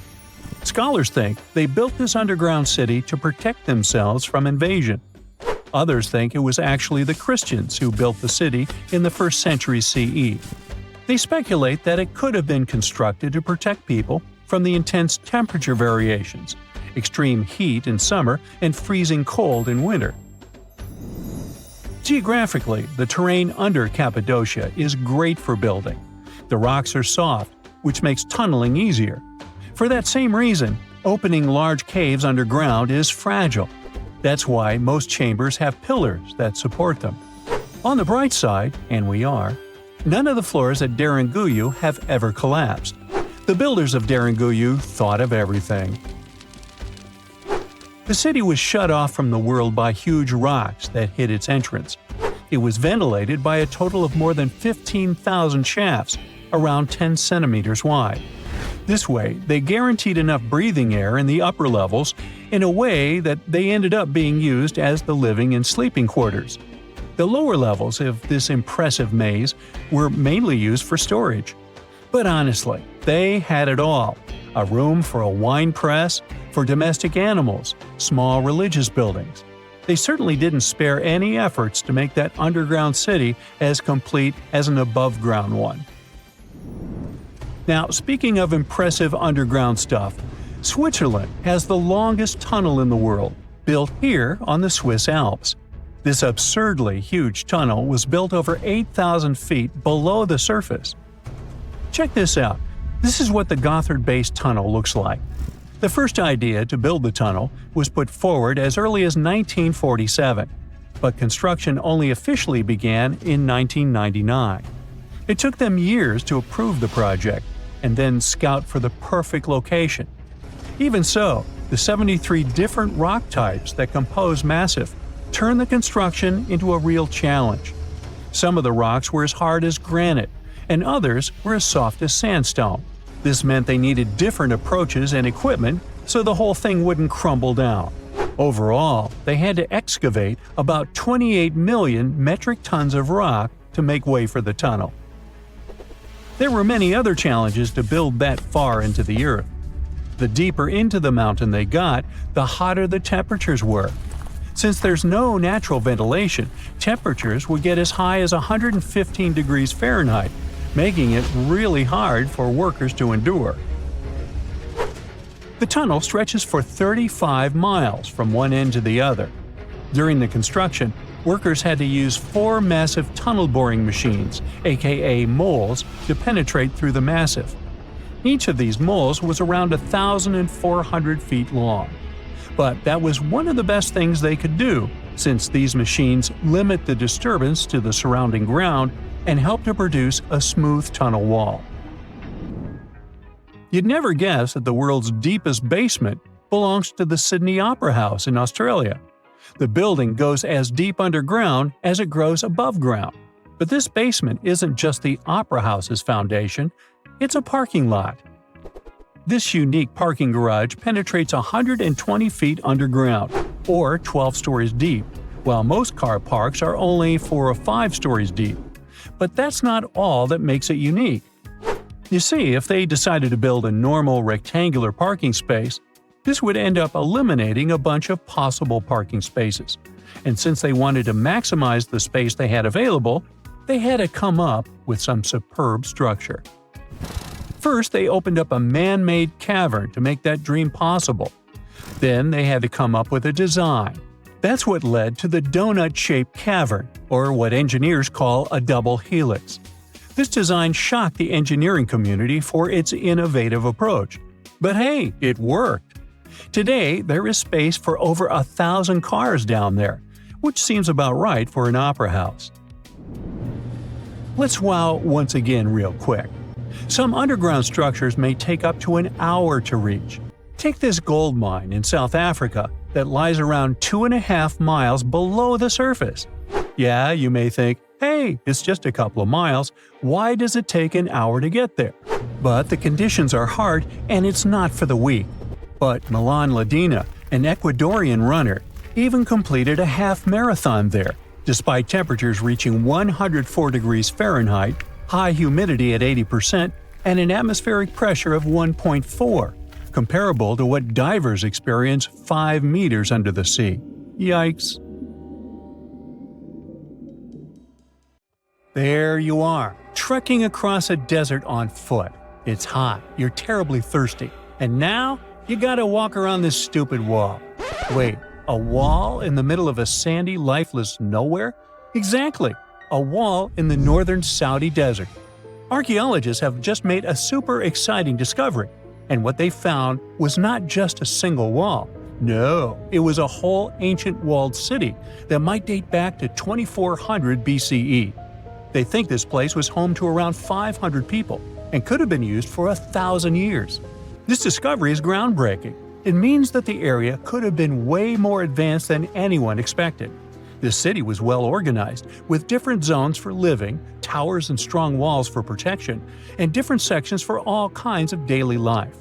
Scholars think they built this underground city to protect themselves from invasion. Others think it was actually the Christians who built the city in the 1st century CE. They speculate that it could have been constructed to protect people from the intense temperature variations, extreme heat in summer and freezing cold in winter. Geographically, the terrain under Cappadocia is great for building. The rocks are soft, which makes tunneling easier. For that same reason, opening large caves underground is fragile. That's why most chambers have pillars that support them. On the bright side, and we are, none of the floors at Deringoyu have ever collapsed. The builders of Deringoyu thought of everything. The city was shut off from the world by huge rocks that hid its entrance. It was ventilated by a total of more than 15,000 shafts, around 10 centimeters wide. This way, they guaranteed enough breathing air in the upper levels in a way that they ended up being used as the living and sleeping quarters. The lower levels of this impressive maze were mainly used for storage. But honestly, they had it all. A room for a wine press, for domestic animals, small religious buildings. They certainly didn't spare any efforts to make that underground city as complete as an above-ground one. Now, speaking of impressive underground stuff, Switzerland has the longest tunnel in the world, built here on the Swiss Alps. This absurdly huge tunnel was built over 8,000 feet below the surface. Check this out. This is what the Gotthard-based tunnel looks like. The first idea to build the tunnel was put forward as early as 1947, but construction only officially began in 1999. It took them years to approve the project and then scout for the perfect location. Even so, the 73 different rock types that compose Massif turned the construction into a real challenge. Some of the rocks were as hard as granite, and others were as soft as sandstone. This meant they needed different approaches and equipment so the whole thing wouldn't crumble down. Overall, they had to excavate about 28 million metric tons of rock to make way for the tunnel. There were many other challenges to build that far into the earth. The deeper into the mountain they got, the hotter the temperatures were. Since there's no natural ventilation, temperatures would get as high as 115 degrees Fahrenheit, making it really hard for workers to endure. The tunnel stretches for 35 miles from one end to the other. During the construction, workers had to use 4 massive tunnel boring machines, aka moles, to penetrate through the massif. Each of these moles was around 1,400 feet long. But that was one of the best things they could do, since these machines limit the disturbance to the surrounding ground and help to produce a smooth tunnel wall. You'd never guess that the world's deepest basement belongs to the Sydney Opera House in Australia. The building goes as deep underground as it grows above ground. But this basement isn't just the Opera House's foundation, it's a parking lot. This unique parking garage penetrates 120 feet underground, or 12 stories deep, while most car parks are only 4 or 5 stories deep. But that's not all that makes it unique. You see, if they decided to build a normal rectangular parking space, this would end up eliminating a bunch of possible parking spaces. And since they wanted to maximize the space they had available, they had to come up with some superb structure. First, they opened up a man-made cavern to make that dream possible. Then they had to come up with a design. That's what led to the donut-shaped cavern, or what engineers call a double helix. This design shocked the engineering community for its innovative approach. But hey, it worked! Today, there is space for over 1,000 cars down there, which seems about right for an opera house. Let's wow once again real quick. Some underground structures may take up to an hour to reach. Take this gold mine in South Africa that lies around 2.5 miles below the surface. Yeah, you may think, hey, it's just a couple of miles, why does it take an hour to get there? But the conditions are hard and it's not for the weak. But Milan Ladina, an Ecuadorian runner, even completed a half marathon there, despite temperatures reaching 104 degrees Fahrenheit, high humidity at 80%, and an atmospheric pressure of 1.4, comparable to what divers experience 5 meters under the sea. Yikes. There you are, trekking across a desert on foot. It's hot, you're terribly thirsty, and now you gotta walk around this stupid wall. Wait, a wall in the middle of a sandy, lifeless nowhere? Exactly, a wall in the northern Saudi desert. Archaeologists have just made a super exciting discovery, and what they found was not just a single wall. No, it was a whole ancient walled city that might date back to 2400 BCE. They think this place was home to around 500 people and could have been used for 1,000 years. This discovery is groundbreaking. It means that the area could have been way more advanced than anyone expected. This city was well organized, with different zones for living, towers and strong walls for protection, and different sections for all kinds of daily life.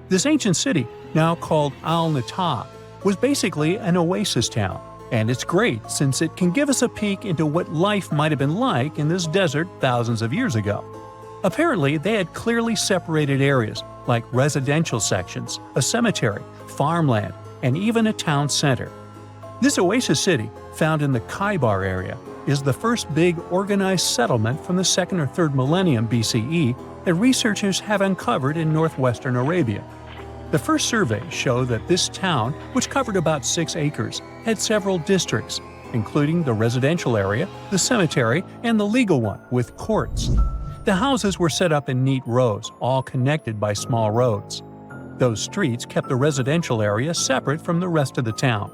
This ancient city, now called Al-Natab, was basically an oasis town, and it's great since it can give us a peek into what life might have been like in this desert thousands of years ago. Apparently, they had clearly separated areas, like residential sections, a cemetery, farmland, and even a town center. This oasis city, found in the Khaybar area, is the first big organized settlement from the 2nd or 3rd millennium BCE that researchers have uncovered in northwestern Arabia. The first surveys show that this town, which covered about 6 acres, had several districts, including the residential area, the cemetery, and the legal one, with courts. The houses were set up in neat rows, all connected by small roads. Those streets kept the residential area separate from the rest of the town.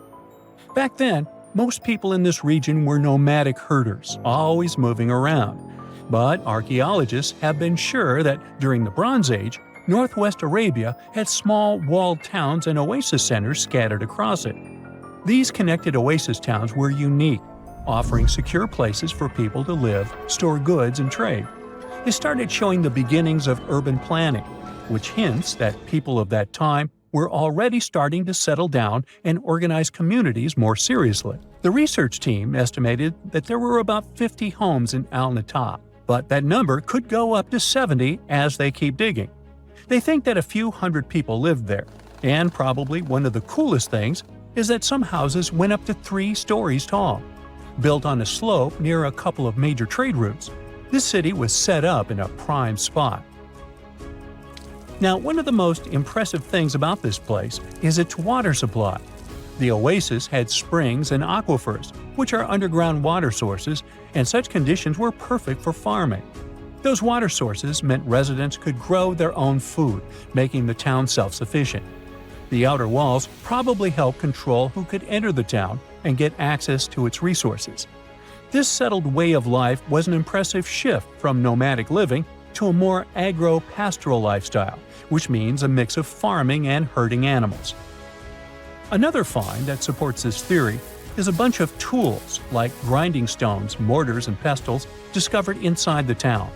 Back then, most people in this region were nomadic herders, always moving around. But archaeologists have been sure that during the Bronze Age, northwest Arabia had small walled towns and oasis centers scattered across it. These connected oasis towns were unique, offering secure places for people to live, store goods, and trade. They started showing the beginnings of urban planning, which hints that people of that time were already starting to settle down and organize communities more seriously. The research team estimated that there were about 50 homes in Al-Natab, but that number could go up to 70 as they keep digging. They think that a few hundred people lived there, and probably one of the coolest things is that some houses went up to 3 stories tall. Built on a slope near a couple of major trade routes, this city was set up in a prime spot. Now, one of the most impressive things about this place is its water supply. The oasis had springs and aquifers, which are underground water sources, and such conditions were perfect for farming. Those water sources meant residents could grow their own food, making the town self-sufficient. The outer walls probably helped control who could enter the town and get access to its resources. This settled way of life was an impressive shift from nomadic living to a more agro-pastoral lifestyle, which means a mix of farming and herding animals. Another find that supports this theory is a bunch of tools like grinding stones, mortars, and pestles discovered inside the town.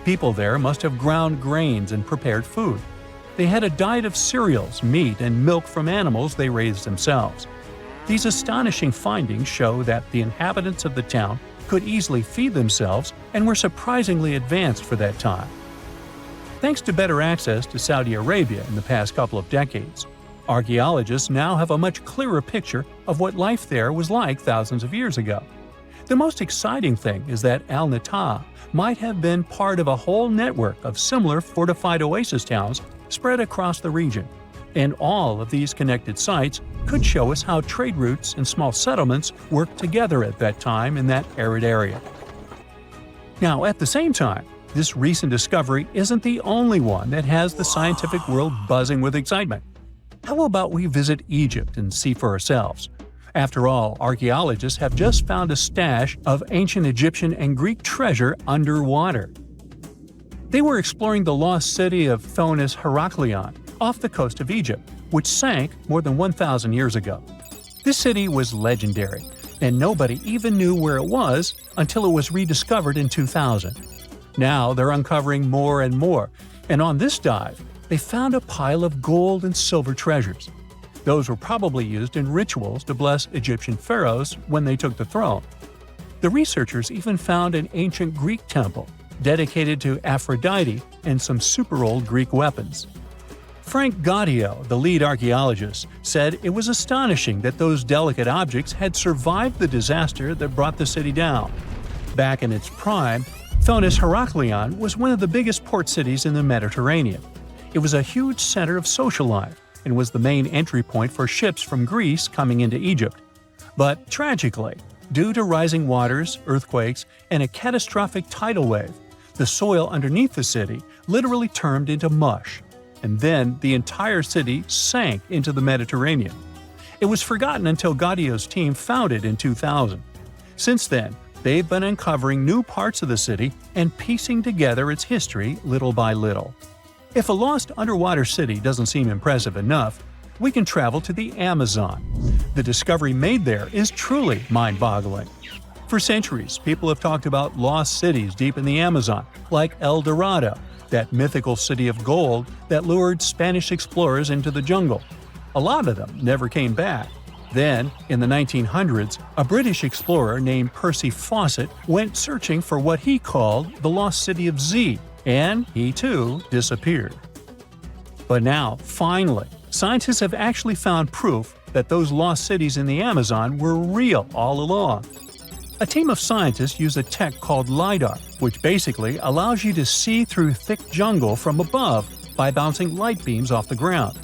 People there must have ground grains and prepared food. They had a diet of cereals, meat, and milk from animals they raised themselves. These astonishing findings show that the inhabitants of the town could easily feed themselves and were surprisingly advanced for that time. Thanks to better access to Saudi Arabia in the past couple of decades, archaeologists now have a much clearer picture of what life there was like thousands of years ago. The most exciting thing is that Al-Natab might have been part of a whole network of similar fortified oasis towns spread across the region, and all of these connected sites could show us how trade routes and small settlements worked together at that time in that arid area. Now, at the same time, this recent discovery isn't the only one that has the scientific world buzzing with excitement. How about we visit Egypt and see for ourselves? After all, archaeologists have just found a stash of ancient Egyptian and Greek treasure underwater. They were exploring the lost city of Thonis Heraklion off the coast of Egypt, which sank more than 1,000 years ago. This city was legendary, and nobody even knew where it was until it was rediscovered in 2000. Now they're uncovering more and more, and on this dive, they found a pile of gold and silver treasures. Those were probably used in rituals to bless Egyptian pharaohs when they took the throne. The researchers even found an ancient Greek temple dedicated to Aphrodite and some super old Greek weapons. Frank Gaudio, the lead archaeologist, said it was astonishing that those delicate objects had survived the disaster that brought the city down. Back in its prime, Thonis Heraklion was one of the biggest port cities in the Mediterranean. It was a huge center of social life and was the main entry point for ships from Greece coming into Egypt. But tragically, due to rising waters, earthquakes, and a catastrophic tidal wave, the soil underneath the city literally turned into mush, and then the entire city sank into the Mediterranean. It was forgotten until Gaudio's team found it in 2000. Since then, they've been uncovering new parts of the city and piecing together its history little by little. If a lost underwater city doesn't seem impressive enough, we can travel to the Amazon. The discovery made there is truly mind-boggling. For centuries, people have talked about lost cities deep in the Amazon, like El Dorado, that mythical city of gold that lured Spanish explorers into the jungle. A lot of them never came back. Then, in the 1900s, a British explorer named Percy Fawcett went searching for what he called the lost city of Z, and he too disappeared. But now, finally, scientists have actually found proof that those lost cities in the Amazon were real all along. A team of scientists use a tech called LiDAR, which basically allows you to see through thick jungle from above by bouncing light beams off the ground.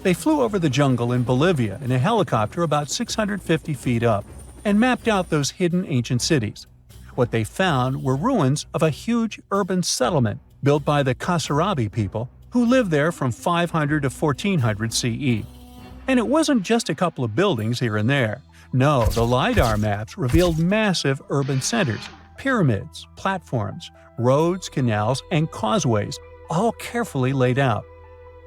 They flew over the jungle in Bolivia in a helicopter about 650 feet up and mapped out those hidden ancient cities. What they found were ruins of a huge urban settlement built by the Kasarabi people who lived there from 500 to 1400 CE. And it wasn't just a couple of buildings here and there. No, the LiDAR maps revealed massive urban centers, pyramids, platforms, roads, canals, and causeways, all carefully laid out.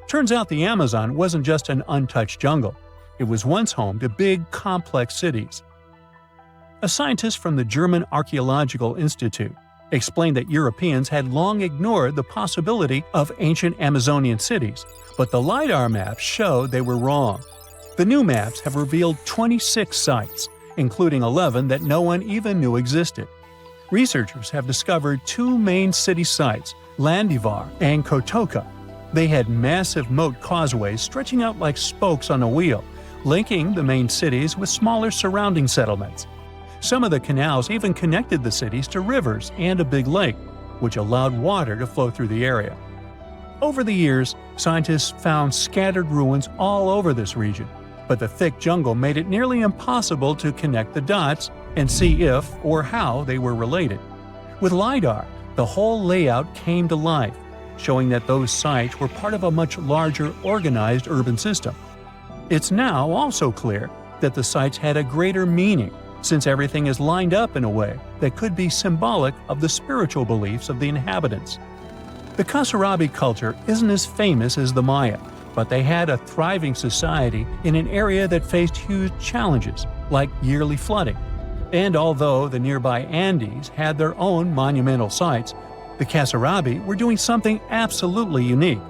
Turns out the Amazon wasn't just an untouched jungle. It was once home to big, complex cities. A scientist from the German Archaeological Institute explained that Europeans had long ignored the possibility of ancient Amazonian cities, but the LiDAR maps showed they were wrong. The new maps have revealed 26 sites, including 11 that no one even knew existed. Researchers have discovered two main city sites, Landivar and Kotoka. They had massive moat causeways stretching out like spokes on a wheel, linking the main cities with smaller surrounding settlements. Some of the canals even connected the cities to rivers and a big lake, which allowed water to flow through the area. Over the years, scientists found scattered ruins all over this region, but the thick jungle made it nearly impossible to connect the dots and see if or how they were related. With LiDAR, the whole layout came to life, showing that those sites were part of a much larger organized urban system. It's now also clear that the sites had a greater meaning, since everything is lined up in a way that could be symbolic of the spiritual beliefs of the inhabitants. The Kasarabi culture isn't as famous as the Maya, but they had a thriving society in an area that faced huge challenges, like yearly flooding. And although the nearby Andes had their own monumental sites, the Kasarabi were doing something absolutely unique.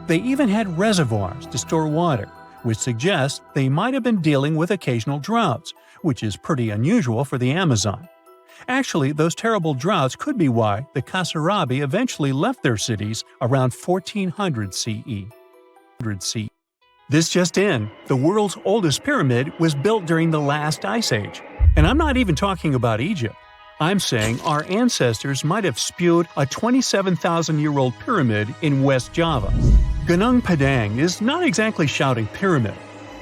They even had reservoirs to store water, which suggests they might have been dealing with occasional droughts, which is pretty unusual for the Amazon. Actually, those terrible droughts could be why the Kasarabi eventually left their cities around 1400 CE. This just in, the world's oldest pyramid was built during the last ice age. And I'm not even talking about Egypt. I'm saying our ancestors might have spewed a 27,000-year-old pyramid in West Java. Gunung Padang is not exactly shouting pyramid.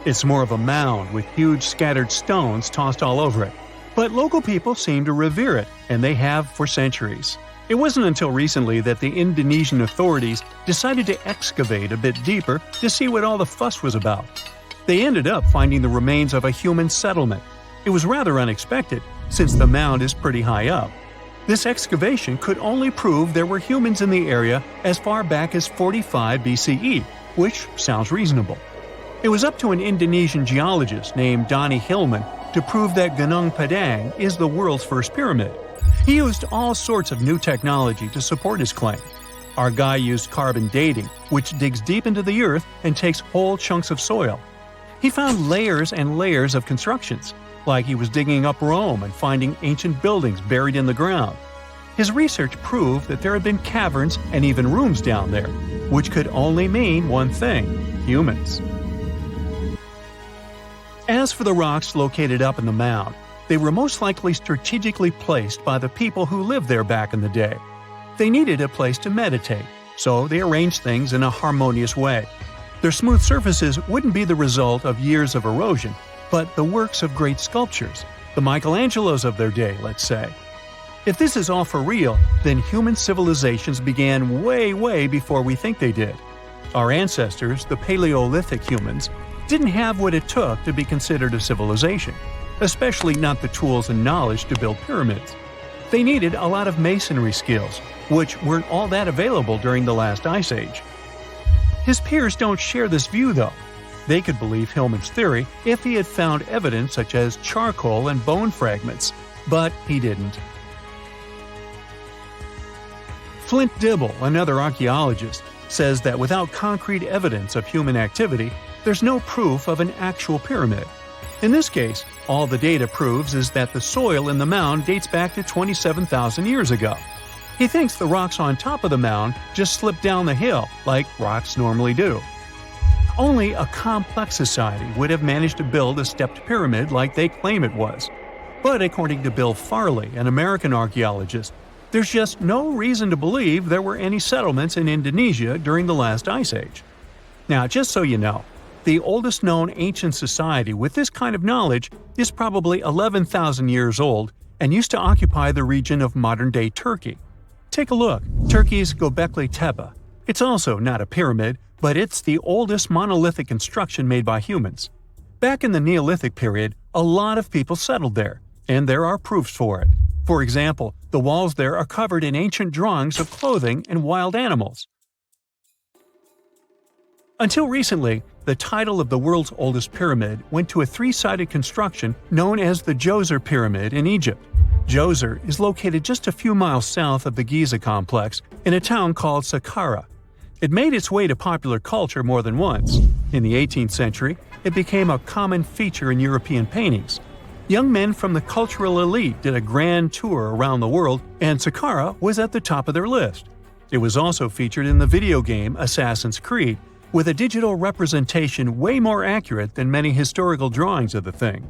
It's more of a mound with huge scattered stones tossed all over it. But local people seem to revere it, and they have for centuries. It wasn't until recently that the Indonesian authorities decided to excavate a bit deeper to see what all the fuss was about. They ended up finding the remains of a human settlement. It was rather unexpected, since the mound is pretty high up. This excavation could only prove there were humans in the area as far back as 45 BCE, which sounds reasonable. It was up to an Indonesian geologist named Donnie Hillman to prove that Gunung Padang is the world's first pyramid. He used all sorts of new technology to support his claim. Our guy used carbon dating, which digs deep into the earth and takes whole chunks of soil. He found layers and layers of constructions, like he was digging up Rome and finding ancient buildings buried in the ground. His research proved that there had been caverns and even rooms down there, which could only mean one thing: humans. As for the rocks located up in the mound, they were most likely strategically placed by the people who lived there back in the day. They needed a place to meditate, so they arranged things in a harmonious way. Their smooth surfaces wouldn't be the result of years of erosion, but the works of great sculptures, the Michelangelos of their day, let's say. If this is all for real, then human civilizations began way before we think they did. Our ancestors, the Paleolithic humans, didn't have what it took to be considered a civilization, especially not the tools and knowledge to build pyramids. They needed a lot of masonry skills, which weren't all that available during the last ice age. His peers don't share this view, though. They could believe Hillman's theory if he had found evidence such as charcoal and bone fragments, but he didn't. Flint Dibble, another archaeologist, says that without concrete evidence of human activity, there's no proof of an actual pyramid. In this case, all the data proves is that the soil in the mound dates back to 27,000 years ago. He thinks the rocks on top of the mound just slipped down the hill like rocks normally do. Only a complex society would have managed to build a stepped pyramid like they claim it was. But according to Bill Farley, an American archaeologist, there's just no reason to believe there were any settlements in Indonesia during the last ice age. Now, just so you know, the oldest known ancient society with this kind of knowledge is probably 11,000 years old and used to occupy the region of modern-day Turkey. Take a look, Turkey's Göbekli Tepe. It's also not a pyramid, but it's the oldest monolithic construction made by humans. Back in the Neolithic period, a lot of people settled there, and there are proofs for it. For example, the walls there are covered in ancient drawings of clothing and wild animals. Until recently, the title of the world's oldest pyramid went to a three-sided construction known as the Djoser Pyramid in Egypt. Djoser is located just a few miles south of the Giza complex in a town called Saqqara. It made its way to popular culture more than once. In the 18th century, it became a common feature in European paintings. Young men from the cultural elite did a grand tour around the world, and Saqqara was at the top of their list. It was also featured in the video game Assassin's Creed, with a digital representation way more accurate than many historical drawings of the thing.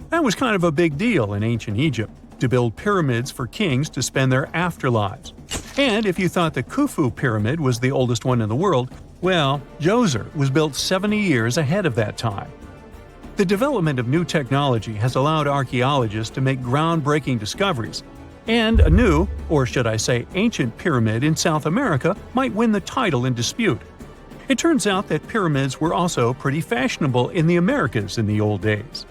That was kind of a big deal in ancient Egypt, to build pyramids for kings to spend their afterlives. And if you thought the Khufu pyramid was the oldest one in the world, well, Djoser was built 70 years ahead of that time. The development of new technology has allowed archaeologists to make groundbreaking discoveries, and a new, or should I say ancient pyramid in South America might win the title in dispute. It turns out that pyramids were also pretty fashionable in the Americas in the old days.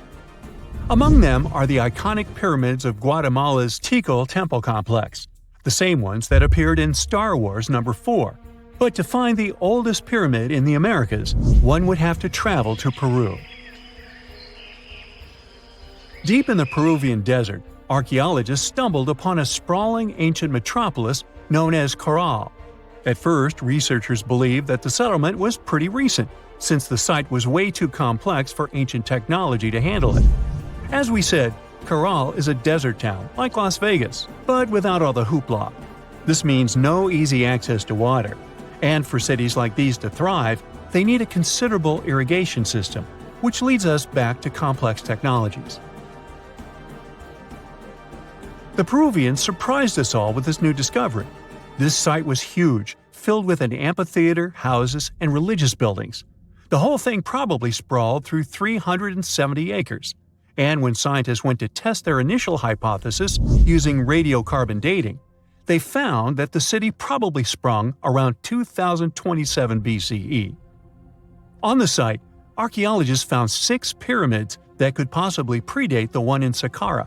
Among them are the iconic pyramids of Guatemala's Tikal temple complex, the same ones that appeared in Star Wars No. 4. But to find the oldest pyramid in the Americas, one would have to travel to Peru. Deep in the Peruvian desert, archaeologists stumbled upon a sprawling ancient metropolis known as Caral. At first, researchers believed that the settlement was pretty recent, since the site was way too complex for ancient technology to handle it. As we said, Caral is a desert town, like Las Vegas, but without all the hoopla. This means no easy access to water. And for cities like these to thrive, they need a considerable irrigation system, which leads us back to complex technologies. The Peruvians surprised us all with this new discovery. This site was huge, filled with an amphitheater, houses, and religious buildings. The whole thing probably sprawled through 370 acres. And when scientists went to test their initial hypothesis using radiocarbon dating, they found that the city probably sprung around 2027 BCE. On the site, archaeologists found 6 pyramids that could possibly predate the one in Saqqara.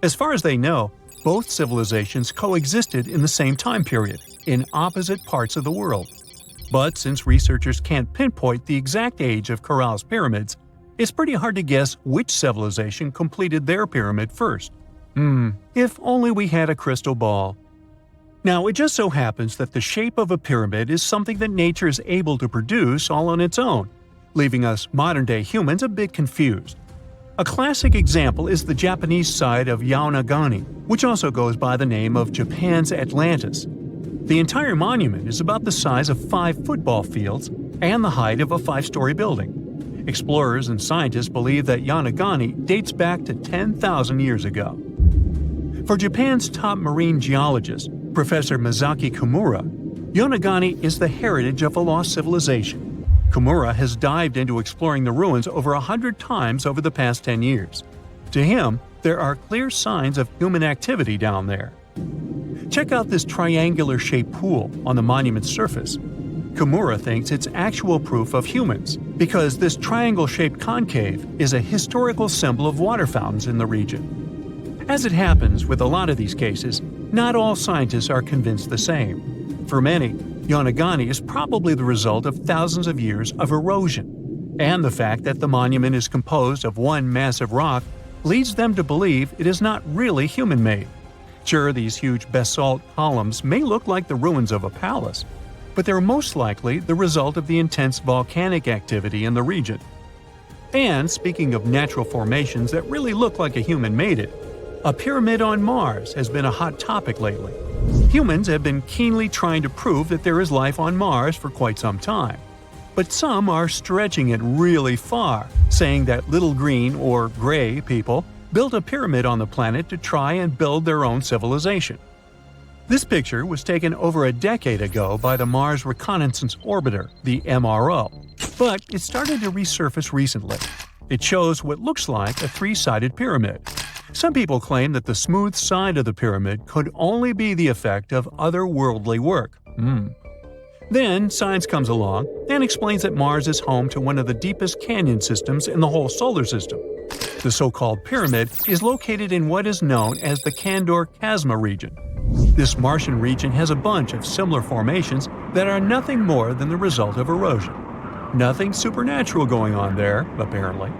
As far as they know, both civilizations coexisted in the same time period, in opposite parts of the world. But since researchers can't pinpoint the exact age of Caral's pyramids, it's pretty hard to guess which civilization completed their pyramid first. If only we had a crystal ball. Now, it just so happens that the shape of a pyramid is something that nature is able to produce all on its own, leaving us modern-day humans a bit confused. A classic example is the Japanese side of Yaonagani, which also goes by the name of Japan's Atlantis. The entire monument is about the size of 5 football fields and the height of a 5-story building. Explorers and scientists believe that Yaonagani dates back to 10,000 years ago. For Japan's top marine geologist, Professor Masaki Kimura, Yaonagani is the heritage of a lost civilization. Kimura has dived into exploring the ruins over 100 times over the past 10 years. To him, there are clear signs of human activity down there. Check out this triangular-shaped pool on the monument's surface. Kimura thinks it's actual proof of humans, because this triangle-shaped concave is a historical symbol of water fountains in the region. As it happens with a lot of these cases, not all scientists are convinced the same. For many, Yaonagani is probably the result of thousands of years of erosion. And the fact that the monument is composed of one massive rock leads them to believe it is not really human-made. Sure, these huge basalt columns may look like the ruins of a palace, but they're most likely the result of the intense volcanic activity in the region. And speaking of natural formations that really look like a human made it, a pyramid on Mars has been a hot topic lately. Humans have been keenly trying to prove that there is life on Mars for quite some time. But some are stretching it really far, saying that little green or gray people built a pyramid on the planet to try and build their own civilization. This picture was taken over a decade ago by the Mars Reconnaissance Orbiter, the MRO, but it started to resurface recently. It shows what looks like a three-sided pyramid. Some people claim that the smooth side of the pyramid could only be the effect of otherworldly work. Then science comes along and explains that Mars is home to one of the deepest canyon systems in the whole solar system. The so-called pyramid is located in what is known as the Kandor-Chasma region. This Martian region has a bunch of similar formations that are nothing more than the result of erosion. Nothing supernatural going on there, apparently.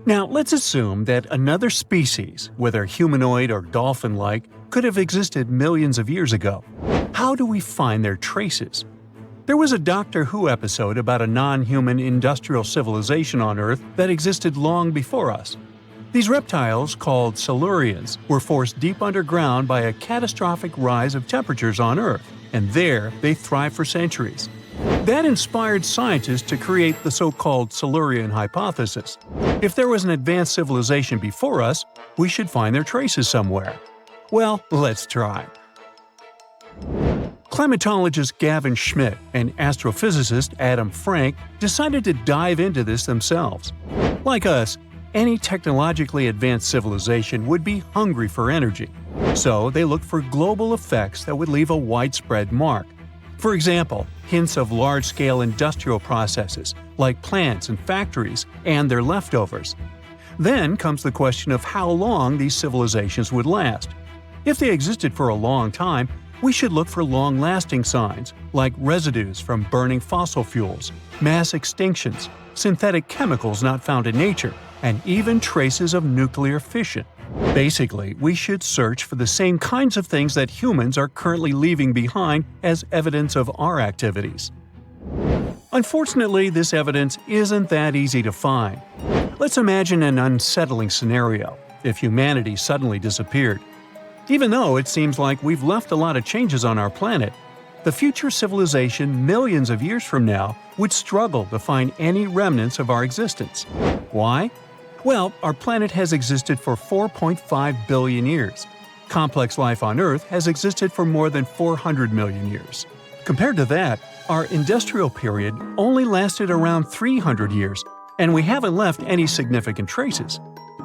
Now, let's assume that another species, whether humanoid or dolphin-like, could have existed millions of years ago. How do we find their traces? There was a Doctor Who episode about a non-human industrial civilization on Earth that existed long before us. These reptiles, called Silurians, were forced deep underground by a catastrophic rise of temperatures on Earth, and there they thrived for centuries. That inspired scientists to create the so-called Silurian hypothesis. If there was an advanced civilization before us, we should find their traces somewhere. Well, let's try. Climatologist Gavin Schmidt and astrophysicist Adam Frank decided to dive into this themselves. Like us, any technologically advanced civilization would be hungry for energy. So they looked for global effects that would leave a widespread mark. For example, hints of large-scale industrial processes, like plants and factories, and their leftovers. Then comes the question of how long these civilizations would last. If they existed for a long time, we should look for long-lasting signs, like residues from burning fossil fuels, mass extinctions, synthetic chemicals not found in nature, and even traces of nuclear fission. Basically, we should search for the same kinds of things that humans are currently leaving behind as evidence of our activities. Unfortunately, this evidence isn't that easy to find. Let's imagine an unsettling scenario if humanity suddenly disappeared. Even though it seems like we've left a lot of changes on our planet, the future civilization millions of years from now would struggle to find any remnants of our existence. Why? Well, our planet has existed for 4.5 billion years. Complex life on Earth has existed for more than 400 million years. Compared to that, our industrial period only lasted around 300 years, and we haven't left any significant traces.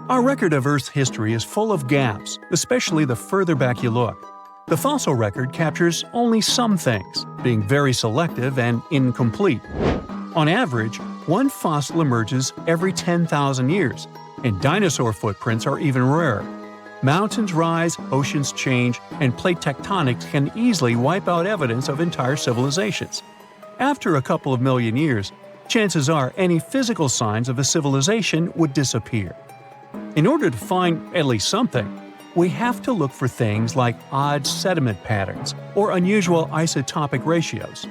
Our record of Earth's history is full of gaps, especially the further back you look. The fossil record captures only some things, being very selective and incomplete. On average, one fossil emerges every 10,000 years, and dinosaur footprints are even rarer. Mountains rise, oceans change, and plate tectonics can easily wipe out evidence of entire civilizations. After a couple of million years, chances are any physical signs of a civilization would disappear. In order to find at least something, we have to look for things like odd sediment patterns or unusual isotopic ratios.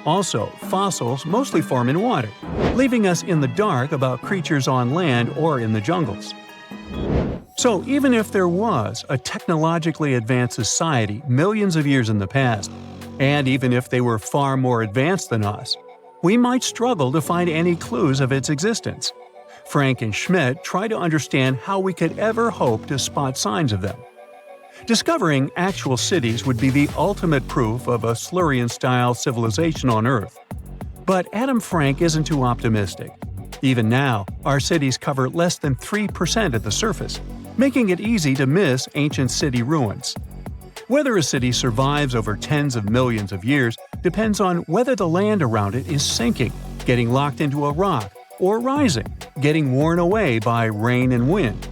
Also, fossils mostly form in water, leaving us in the dark about creatures on land or in the jungles. So even if there was a technologically advanced society millions of years in the past, and even if they were far more advanced than us, we might struggle to find any clues of its existence. Frank and Schmidt try to understand how we could ever hope to spot signs of them. Discovering actual cities would be the ultimate proof of a Silurian-style civilization on Earth. But Adam Frank isn't too optimistic. Even now, our cities cover less than 3% of the surface, making it easy to miss ancient city ruins. Whether a city survives over tens of millions of years depends on whether the land around it is sinking, getting locked into a rock, or rising, getting worn away by rain and wind.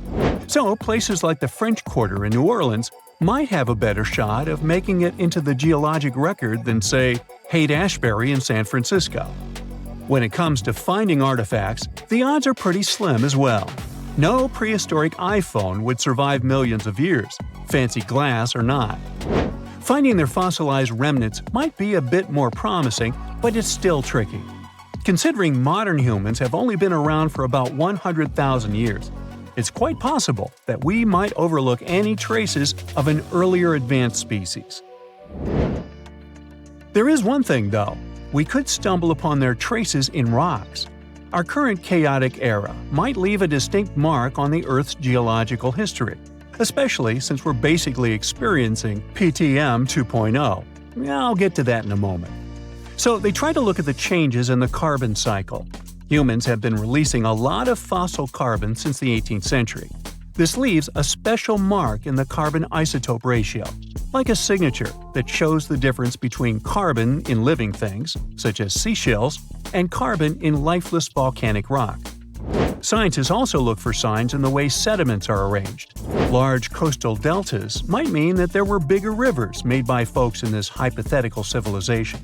So places like the French Quarter in New Orleans might have a better shot of making it into the geologic record than, say, Haight-Ashbury in San Francisco. When it comes to finding artifacts, the odds are pretty slim as well. No prehistoric iPhone would survive millions of years, fancy glass or not. Finding their fossilized remnants might be a bit more promising, but it's still tricky. Considering modern humans have only been around for about 100,000 years, it's quite possible that we might overlook any traces of an earlier advanced species. There is one thing, though. We could stumble upon their traces in rocks. Our current chaotic era might leave a distinct mark on the Earth's geological history, especially since we're basically experiencing PTM 2.0. I'll get to that in a moment. So they try to look at the changes in the carbon cycle. Humans have been releasing a lot of fossil carbon since the 18th century. This leaves a special mark in the carbon isotope ratio, like a signature that shows the difference between carbon in living things, such as seashells, and carbon in lifeless volcanic rock. Scientists also look for signs in the way sediments are arranged. Large coastal deltas might mean that there were bigger rivers made by folks in this hypothetical civilization.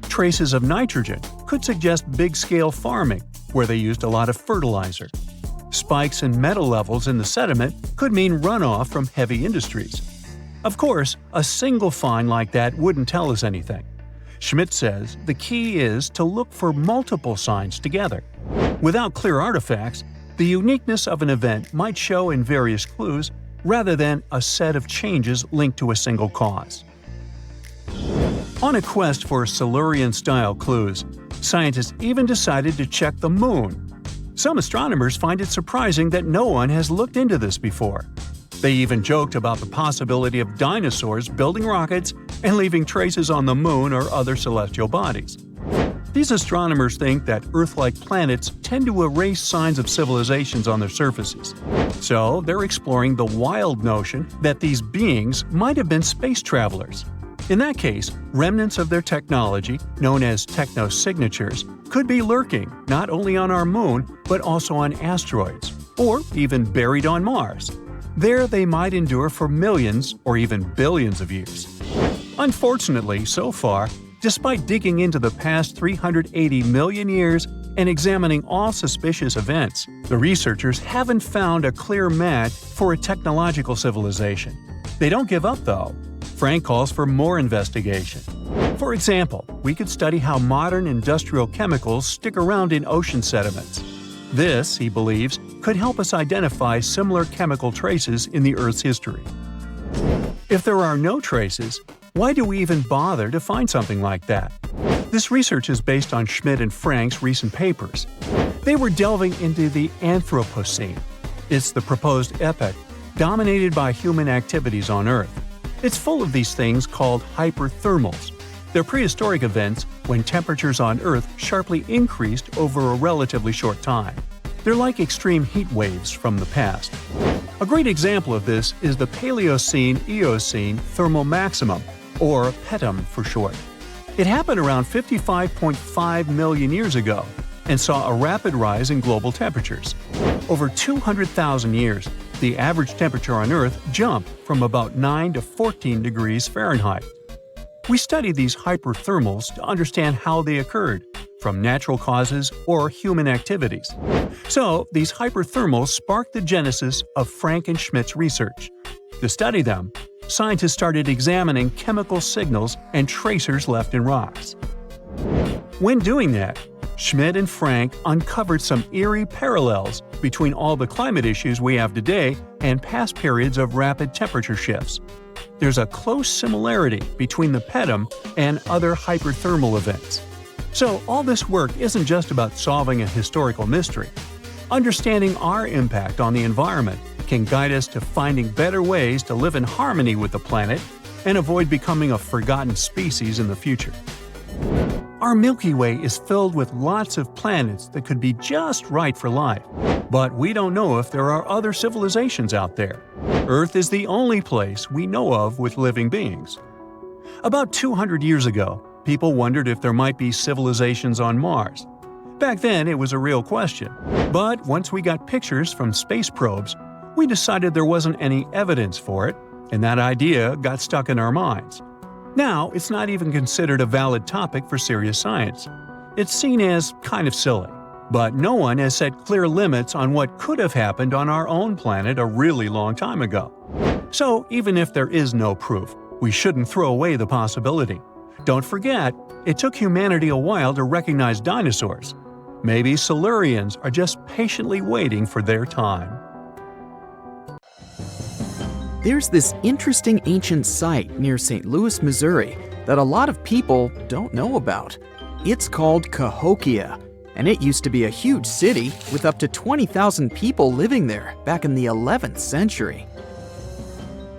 Traces of nitrogen could suggest big-scale farming, where they used a lot of fertilizer. Spikes in metal levels in the sediment could mean runoff from heavy industries. Of course, a single find like that wouldn't tell us anything. Schmidt says the key is to look for multiple signs together. Without clear artifacts, the uniqueness of an event might show in various clues rather than a set of changes linked to a single cause. On a quest for Silurian-style clues, scientists even decided to check the moon. Some astronomers find it surprising that no one has looked into this before. They even joked about the possibility of dinosaurs building rockets and leaving traces on the moon or other celestial bodies. These astronomers think that Earth-like planets tend to erase signs of civilizations on their surfaces. So they're exploring the wild notion that these beings might have been space travelers. In that case, remnants of their technology, known as technosignatures, could be lurking not only on our moon but also on asteroids, or even buried on Mars. There they might endure for millions or even billions of years. Unfortunately, so far, despite digging into the past 380 million years and examining all suspicious events, the researchers haven't found a clear match for a technological civilization. They don't give up, though. Frank calls for more investigation. For example, we could study how modern industrial chemicals stick around in ocean sediments. This, he believes, could help us identify similar chemical traces in the Earth's history. If there are no traces, why do we even bother to find something like that? This research is based on Schmidt and Frank's recent papers. They were delving into the Anthropocene. It's the proposed epoch, dominated by human activities on Earth. It's full of these things called hyperthermals. They're prehistoric events when temperatures on Earth sharply increased over a relatively short time. They're like extreme heat waves from the past. A great example of this is the Paleocene-Eocene thermal maximum, or PETM for short. It happened around 55.5 million years ago and saw a rapid rise in global temperatures. Over 200,000 years, the average temperature on Earth jumped from about 9 to 14 degrees Fahrenheit. We studied these hyperthermals to understand how they occurred, from natural causes or human activities. So, these hyperthermals sparked the genesis of Frank and Schmidt's research. To study them, scientists started examining chemical signals and tracers left in rocks. When doing that, Schmidt and Frank uncovered some eerie parallels between all the climate issues we have today and past periods of rapid temperature shifts. There's a close similarity between the PETM and other hyperthermal events. So all this work isn't just about solving a historical mystery. Understanding our impact on the environment can guide us to finding better ways to live in harmony with the planet and avoid becoming a forgotten species in the future. Our Milky Way is filled with lots of planets that could be just right for life, but we don't know if there are other civilizations out there. Earth is the only place we know of with living beings. About 200 years ago, people wondered if there might be civilizations on Mars. Back then, it was a real question. But once we got pictures from space probes, we decided there wasn't any evidence for it, and that idea got stuck in our minds. Now, it's not even considered a valid topic for serious science. It's seen as kind of silly. But no one has set clear limits on what could have happened on our own planet a really long time ago. So even if there is no proof, we shouldn't throw away the possibility. Don't forget, it took humanity a while to recognize dinosaurs. Maybe Silurians are just patiently waiting for their time. There's this interesting ancient site near St. Louis, Missouri, that a lot of people don't know about. It's called Cahokia, and it used to be a huge city with up to 20,000 people living there back in the 11th century.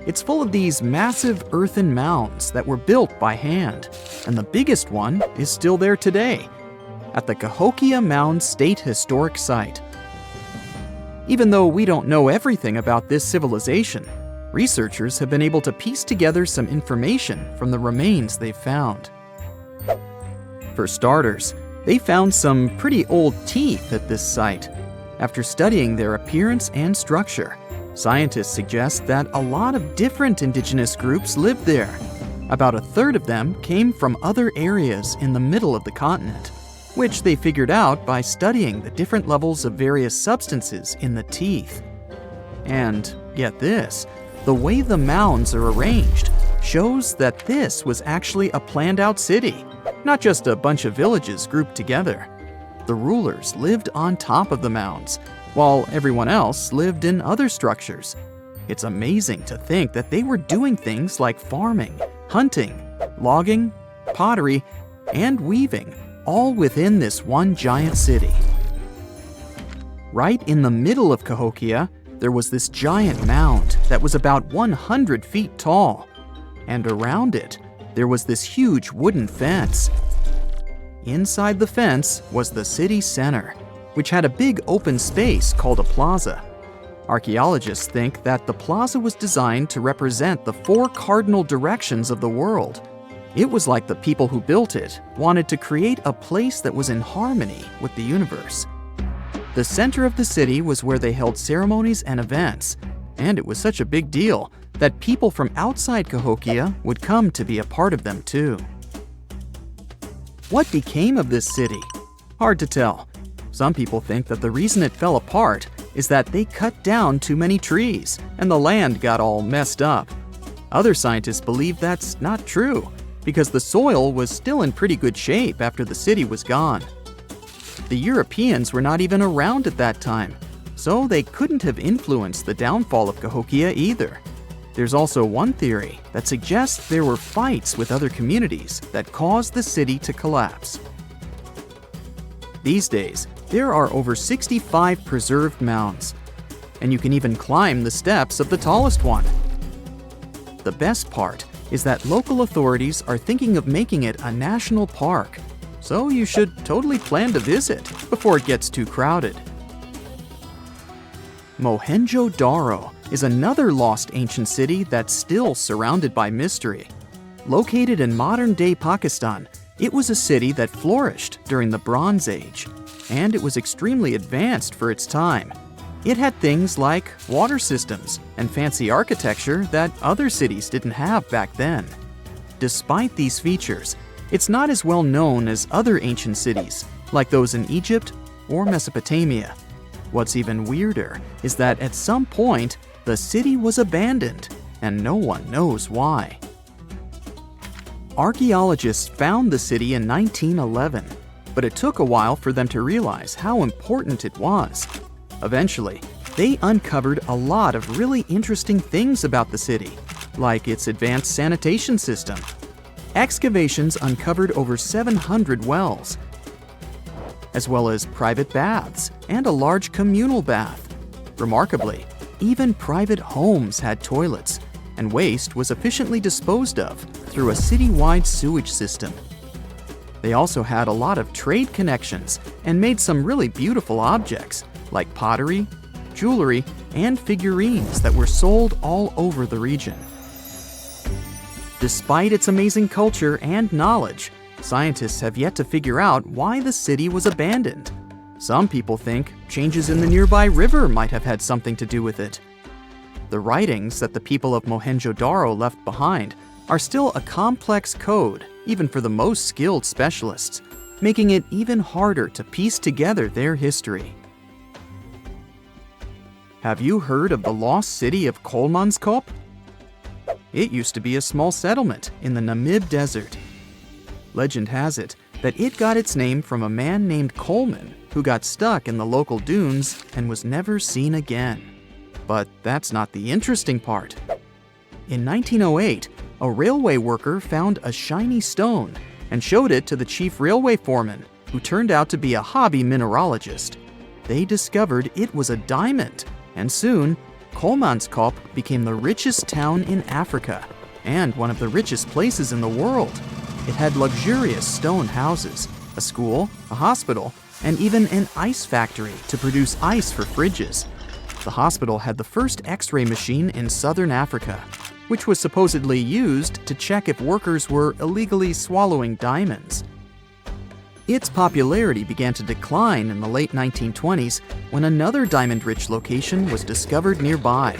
It's full of these massive earthen mounds that were built by hand, and the biggest one is still there today, at the Cahokia Mound State Historic Site. Even though we don't know everything about this civilization, researchers have been able to piece together some information from the remains they've found. For starters, they found some pretty old teeth at this site. After studying their appearance and structure, scientists suggest that a lot of different indigenous groups lived there. About a third of them came from other areas in the middle of the continent, which they figured out by studying the different levels of various substances in the teeth. And get this, the way the mounds are arranged shows that this was actually a planned-out city, not just a bunch of villages grouped together. The rulers lived on top of the mounds, while everyone else lived in other structures. It's amazing to think that they were doing things like farming, hunting, logging, pottery, and weaving, all within this one giant city. Right in the middle of Cahokia, there was this giant mound that was about 100 feet tall, and around it, there was this huge wooden fence. Inside the fence was the city center, which had a big open space called a plaza. Archaeologists think that the plaza was designed to represent the 4 cardinal directions of the world. It was like the people who built it wanted to create a place that was in harmony with the universe. The center of the city was where they held ceremonies and events, and it was such a big deal that people from outside Cahokia would come to be a part of them too. What became of this city? Hard to tell. Some people think that the reason it fell apart is that they cut down too many trees and the land got all messed up. Other scientists believe that's not true because the soil was still in pretty good shape after the city was gone. The Europeans were not even around at that time, so they couldn't have influenced the downfall of Cahokia either. There's also one theory that suggests there were fights with other communities that caused the city to collapse. These days, there are over 65 preserved mounds, and you can even climb the steps of the tallest one. The best part is that local authorities are thinking of making it a national park, so you should totally plan to visit before it gets too crowded. Mohenjo-Daro is another lost ancient city that's still surrounded by mystery. Located in modern-day Pakistan, it was a city that flourished during the Bronze Age, and it was extremely advanced for its time. It had things like water systems and fancy architecture that other cities didn't have back then. Despite these features, it's not as well known as other ancient cities, like those in Egypt or Mesopotamia. What's even weirder is that at some point, the city was abandoned, and no one knows why. Archaeologists found the city in 1911, but it took a while for them to realize how important it was. Eventually, they uncovered a lot of really interesting things about the city, like its advanced sanitation system. Excavations uncovered over 700 wells, as well as private baths and a large communal bath. Remarkably, even private homes had toilets, and waste was efficiently disposed of through a city-wide sewage system. They also had a lot of trade connections and made some really beautiful objects, like pottery, jewelry, and figurines that were sold all over the region. Despite its amazing culture and knowledge, scientists have yet to figure out why the city was abandoned. Some people think changes in the nearby river might have had something to do with it. The writings that the people of Mohenjo-Daro left behind are still a complex code, even for the most skilled specialists, making it even harder to piece together their history. Have you heard of the lost city of Kolmanskop? It used to be a small settlement in the Namib Desert. Legend has it that it got its name from a man named Coleman who got stuck in the local dunes and was never seen again. But that's not the interesting part. In 1908, a railway worker found a shiny stone and showed it to the chief railway foreman, who turned out to be a hobby mineralogist. They discovered it was a diamond, and soon, Kolmanskop became the richest town in Africa and one of the richest places in the world. It had luxurious stone houses, a school, a hospital, and even an ice factory to produce ice for fridges. The hospital had the first X-ray machine in southern Africa, which was supposedly used to check if workers were illegally swallowing diamonds. Its popularity began to decline in the late 1920s when another diamond-rich location was discovered nearby.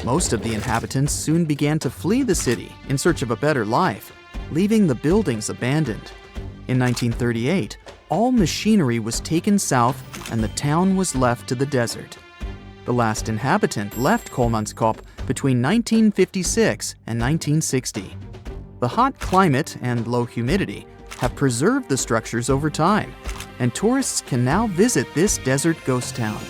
Most of the inhabitants soon began to flee the city in search of a better life, leaving the buildings abandoned. In 1938, all machinery was taken south and the town was left to the desert. The last inhabitant left Kolmanskop between 1956 and 1960. The hot climate and low humidity have preserved the structures over time, and tourists can now visit this desert ghost town.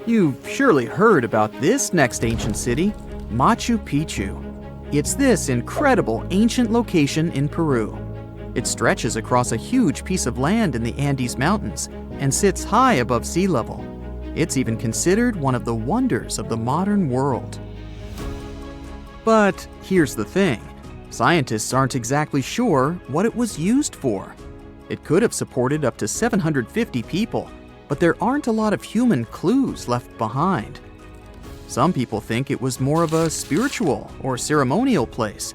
You've surely heard about this next ancient city, Machu Picchu. It's this incredible ancient location in Peru. It stretches across a huge piece of land in the Andes Mountains and sits high above sea level. It's even considered one of the wonders of the modern world. But here's the thing. Scientists aren't exactly sure what it was used for. It could have supported up to 750 people, but there aren't a lot of human clues left behind. Some people think it was more of a spiritual or ceremonial place,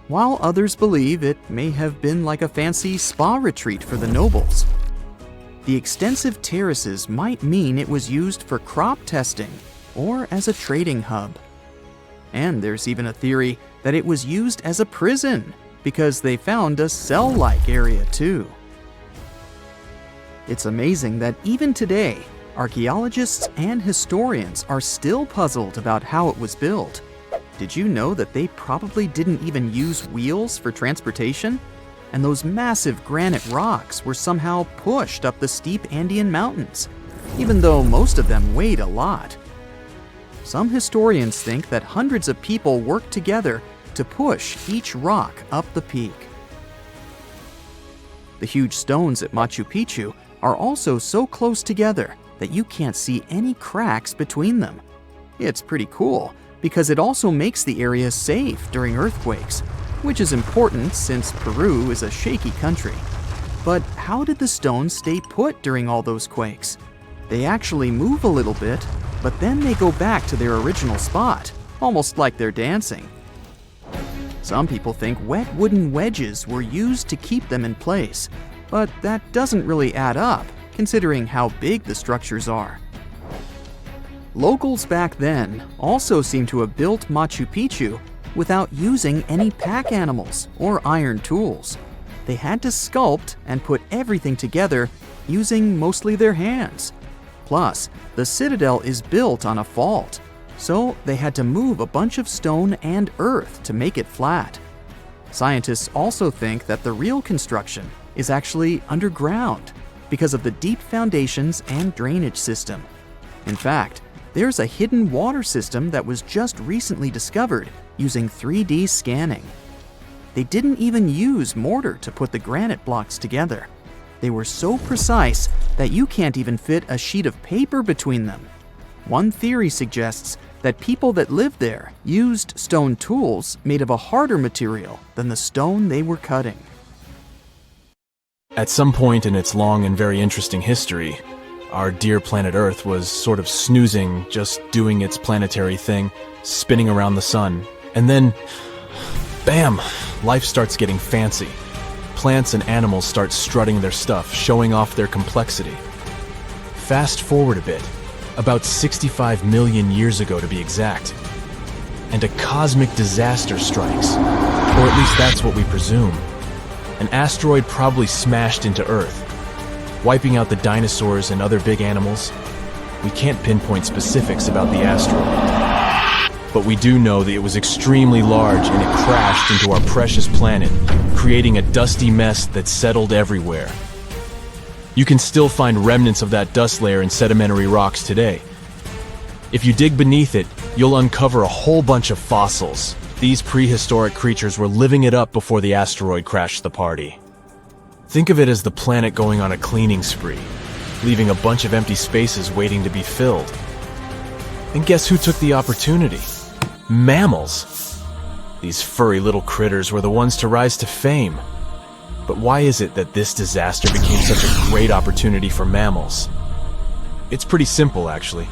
while others believe it may have been like a fancy spa retreat for the nobles. The extensive terraces might mean it was used for crop testing or as a trading hub. And there's even a theory that it was used as a prison because they found a cell-like area too. It's amazing that even today, archaeologists and historians are still puzzled about how it was built. Did you know that they probably didn't even use wheels for transportation? And those massive granite rocks were somehow pushed up the steep Andean mountains, even though most of them weighed a lot. Some historians think that hundreds of people worked together to push each rock up the peak. The huge stones at Machu Picchu are also so close together that you can't see any cracks between them. It's pretty cool because it also makes the area safe during earthquakes, which is important since Peru is a shaky country. But how did the stones stay put during all those quakes? They actually move a little bit, but then they go back to their original spot, almost like they're dancing. Some people think wet wooden wedges were used to keep them in place, but that doesn't really add up, considering how big the structures are. Locals back then also seem to have built Machu Picchu without using any pack animals or iron tools. They had to sculpt and put everything together using mostly their hands. Plus, the citadel is built on a fault, so they had to move a bunch of stone and earth to make it flat. Scientists also think that the real construction is actually underground because of the deep foundations and drainage system. In fact, there's a hidden water system that was just recently discovered using 3D scanning. They didn't even use mortar to put the granite blocks together. They were so precise that you can't even fit a sheet of paper between them. One theory suggests that people that lived there used stone tools made of a harder material than the stone they were cutting. At some point in its long and very interesting history, our dear planet Earth was sort of snoozing, just doing its planetary thing, spinning around the sun. And then, bam, life starts getting fancy. Plants and animals start strutting their stuff, showing off their complexity. Fast forward a bit, about 65 million years ago to be exact, and a cosmic disaster strikes, or at least that's what we presume. An asteroid probably smashed into Earth, wiping out the dinosaurs and other big animals. We can't pinpoint specifics about the asteroid, but we do know that it was extremely large and it crashed into our precious planet, creating a dusty mess that settled everywhere. You can still find remnants of that dust layer in sedimentary rocks today. If you dig beneath it, you'll uncover a whole bunch of fossils. These prehistoric creatures were living it up before the asteroid crashed the party. Think of it as the planet going on a cleaning spree, leaving a bunch of empty spaces waiting to be filled. And guess who took the opportunity? Mammals! These furry little critters were the ones to rise to fame. But why is it that this disaster became such a great opportunity for mammals? It's pretty simple, actually.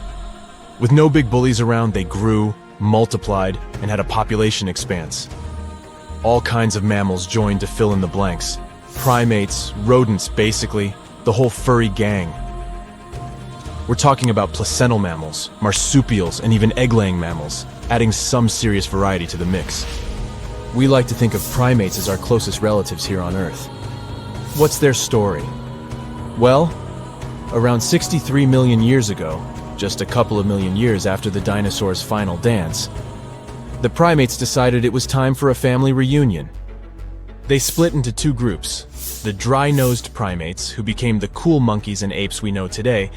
With no big bullies around, they grew, multiplied, and had a population expanse. All kinds of mammals joined to fill in the blanks. Primates, rodents, basically, the whole furry gang. We're talking about placental mammals, marsupials, and even egg-laying mammals, adding some serious variety to the mix. We like to think of primates as our closest relatives here on Earth. What's their story? Well, around 63 million years ago, just a couple of million years after the dinosaurs' final dance, the primates decided it was time for a family reunion. They split into two groups, the dry-nosed primates, who became the cool monkeys and apes we know today,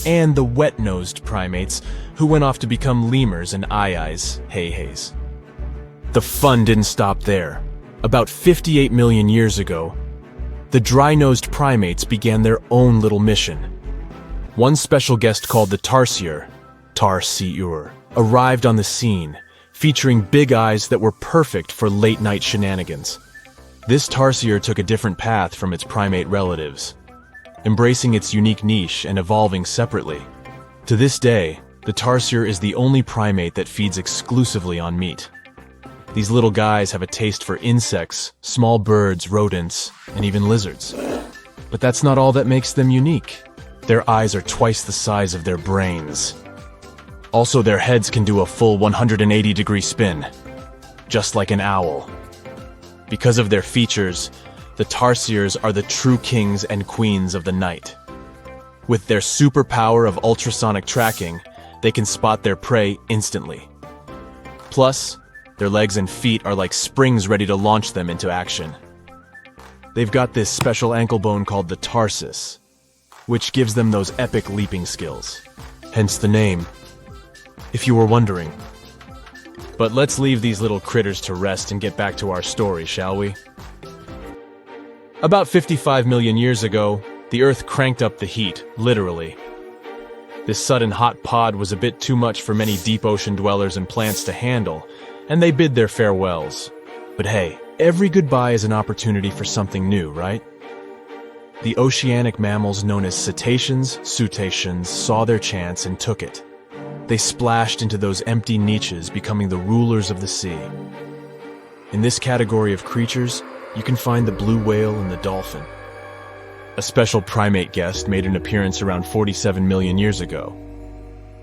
and the wet-nosed primates, who went off to become lemurs and aye-ayes, hey-hays. The fun didn't stop there. About 58 million years ago, the dry-nosed primates began their own little mission. One special guest called the tarsier, arrived on the scene, featuring big eyes that were perfect for late-night shenanigans. This tarsier took a different path from its primate relatives, embracing its unique niche and evolving separately. To this day, the tarsier is the only primate that feeds exclusively on meat. These little guys have a taste for insects, small birds, rodents, and even lizards. But that's not all that makes them unique. Their eyes are twice the size of their brains. Also, their heads can do a full 180-degree spin, just like an owl. Because of their features, the tarsiers are the true kings and queens of the night. With their superpower of ultrasonic tracking, they can spot their prey instantly. Plus, their legs and feet are like springs ready to launch them into action. They've got this special ankle bone called the tarsus, which gives them those epic leaping skills. Hence the name, if you were wondering. But let's leave these little critters to rest and get back to our story, shall we? About 55 million years ago, the Earth cranked up the heat, literally. This sudden hot pod was a bit too much for many deep ocean dwellers and plants to handle, and they bid their farewells. But hey, every goodbye is an opportunity for something new, right? The oceanic mammals known as cetaceans, saw their chance and took it. They splashed into those empty niches, becoming the rulers of the sea. In this category of creatures, you can find the blue whale and the dolphin. A special primate guest made an appearance around 47 million years ago.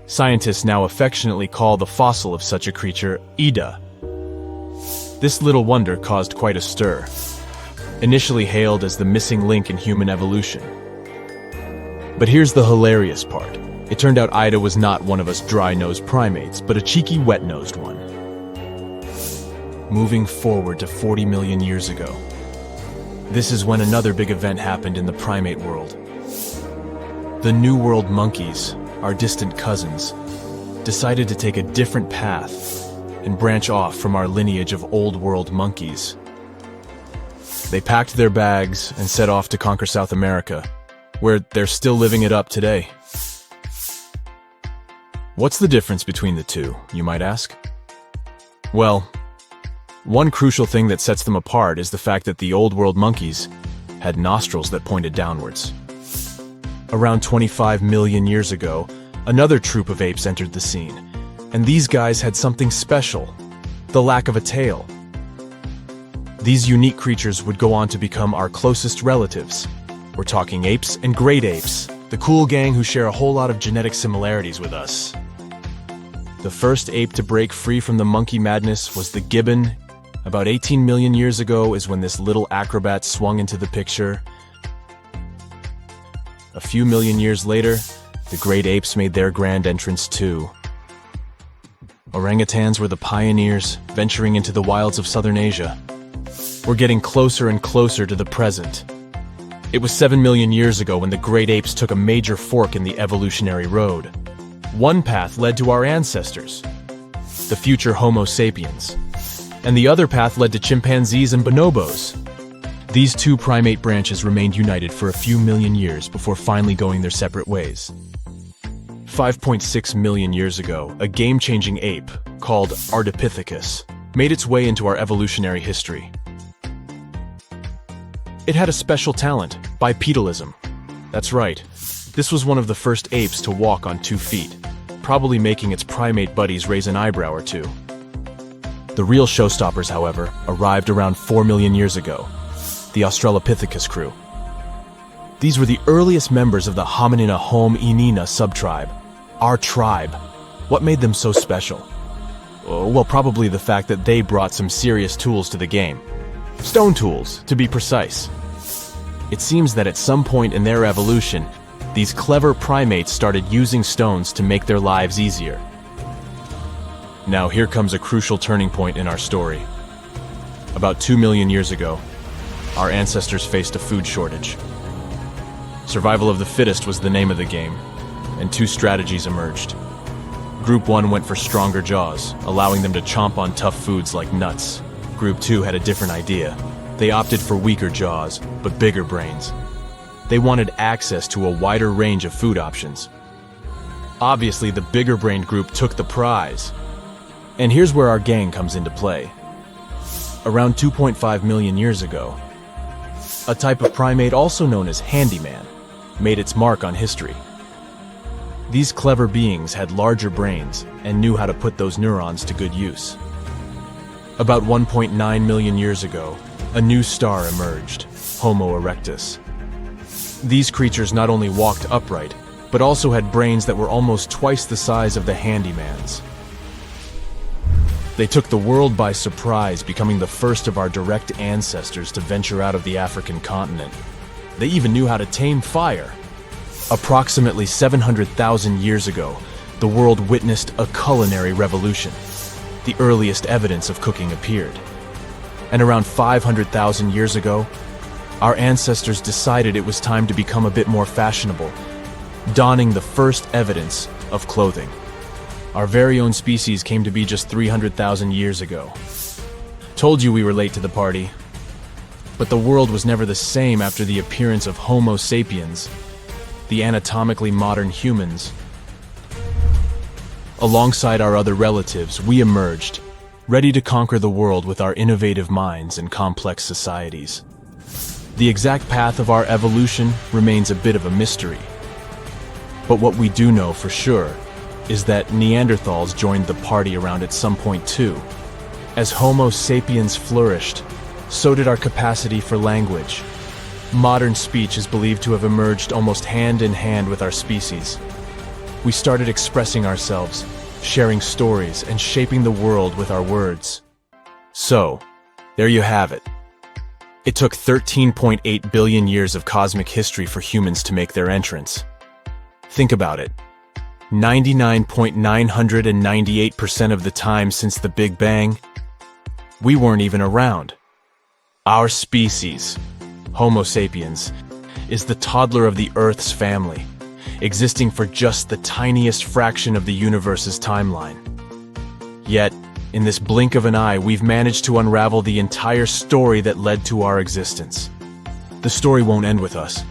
Scientists now affectionately call the fossil of such a creature Ida. This little wonder caused quite a stir, initially hailed as the missing link in human evolution. But here's the hilarious part. It turned out Ida was not one of us dry-nosed primates, but a cheeky wet-nosed one. Moving forward to 40 million years ago. This is when another big event happened in the primate world. The New World monkeys, our distant cousins, decided to take a different path and branch off from our lineage of Old World monkeys. They packed their bags and set off to conquer South America, where they're still living it up today. What's the difference between the two, you might ask? Well, one crucial thing that sets them apart is the fact that the Old World monkeys had nostrils that pointed downwards. Around 25 million years ago, another troop of apes entered the scene, and these guys had something special, the lack of a tail. These unique creatures would go on to become our closest relatives. We're talking apes and great apes, the cool gang who share a whole lot of genetic similarities with us. The first ape to break free from the monkey madness was the gibbon About 18 million years ago is when this little acrobat swung into the picture. A few million years later, the great apes made their grand entrance too. Orangutans were the pioneers, venturing into the wilds of southern Asia. We're getting closer and closer to the present. It was 7 million years ago when the great apes took a major fork in the evolutionary road. One path led to our ancestors, the future Homo sapiens, and the other path led to chimpanzees and bonobos. These two primate branches remained united for a few million years before finally going their separate ways. 5.6 million years ago, a game-changing ape, called Ardipithecus, made its way into our evolutionary history. It had a special talent, bipedalism. That's right, this was one of the first apes to walk on 2 feet, probably making its primate buddies raise an eyebrow or two. The real showstoppers, however, arrived around 4 million years ago, the Australopithecus crew. These were the earliest members of the Hominina hominina subtribe, our tribe. What made them so special? Well, probably the fact that they brought some serious tools to the game. Stone tools, to be precise. It seems that at some point in their evolution, these clever primates started using stones to make their lives easier. Now here comes a crucial turning point in our story. About 2 million years ago, our ancestors faced a food shortage. Survival of the fittest was the name of the game, and 2 strategies emerged. Group 1 went for stronger jaws, allowing them to chomp on tough foods like nuts. Group 2 had a different idea. They opted for weaker jaws, but bigger brains. They wanted access to a wider range of food options. Obviously, the bigger-brained group took the prize. And here's where our gang comes into play. Around 2.5 million years ago, a type of primate also known as handyman made its mark on history. These clever beings had larger brains and knew how to put those neurons to good use. About 1.9 million years ago, a new star emerged, Homo erectus. These creatures not only walked upright, but also had brains that were almost twice the size of the handyman's. They took the world by surprise, becoming the first of our direct ancestors to venture out of the African continent. They even knew how to tame fire. Approximately 700,000 years ago, the world witnessed a culinary revolution. The earliest evidence of cooking appeared. And around 500,000 years ago, our ancestors decided it was time to become a bit more fashionable, donning the first evidence of clothing. Our very own species came to be just 300,000 years ago. Told you we were late to the party. But the world was never the same after the appearance of Homo sapiens, the anatomically modern humans. Alongside our other relatives, we emerged, ready to conquer the world with our innovative minds and complex societies. The exact path of our evolution remains a bit of a mystery. But what we do know for sure is that Neanderthals joined the party around at some point too. As Homo sapiens flourished, so did our capacity for language. Modern speech is believed to have emerged almost hand in hand with our species. We started expressing ourselves, sharing stories, and shaping the world with our words. So, there you have it. It took 13.8 billion years of cosmic history for humans to make their entrance. Think about it. 99.998% of the time since the Big Bang, we weren't even around. Our species, Homo sapiens, is the toddler of the Earth's family, existing for just the tiniest fraction of the universe's timeline. Yet, in this blink of an eye, we've managed to unravel the entire story that led to our existence. The story won't end with us.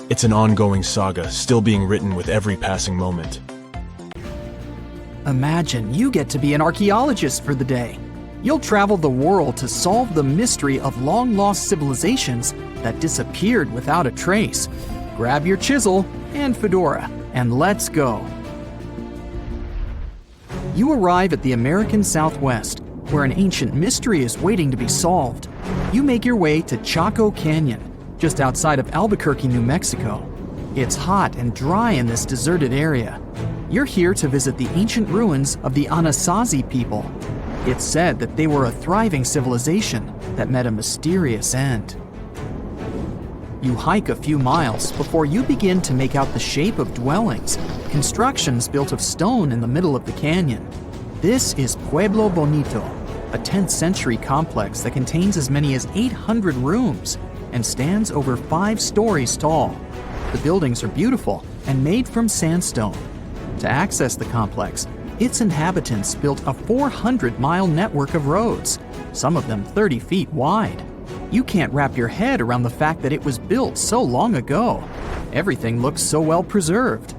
It's an ongoing saga, still being written with every passing moment. Imagine you get to be an archaeologist for the day. You'll travel the world to solve the mystery of long-lost civilizations that disappeared without a trace. Grab your chisel and fedora, and let's go. You arrive at the American Southwest, where an ancient mystery is waiting to be solved. You make your way to Chaco Canyon, just outside of Albuquerque, New Mexico. It's hot and dry in this deserted area. You're here to visit the ancient ruins of the Anasazi people. It's said that they were a thriving civilization that met a mysterious end. You hike a few miles before you begin to make out the shape of dwellings, constructions built of stone in the middle of the canyon. This is Pueblo Bonito, a 10th century complex that contains as many as 800 rooms and stands over 5 stories tall. The buildings are beautiful and made from sandstone. To access the complex, its inhabitants built a 400-mile network of roads, some of them 30 feet wide. You can't wrap your head around the fact that it was built so long ago. Everything looks so well preserved.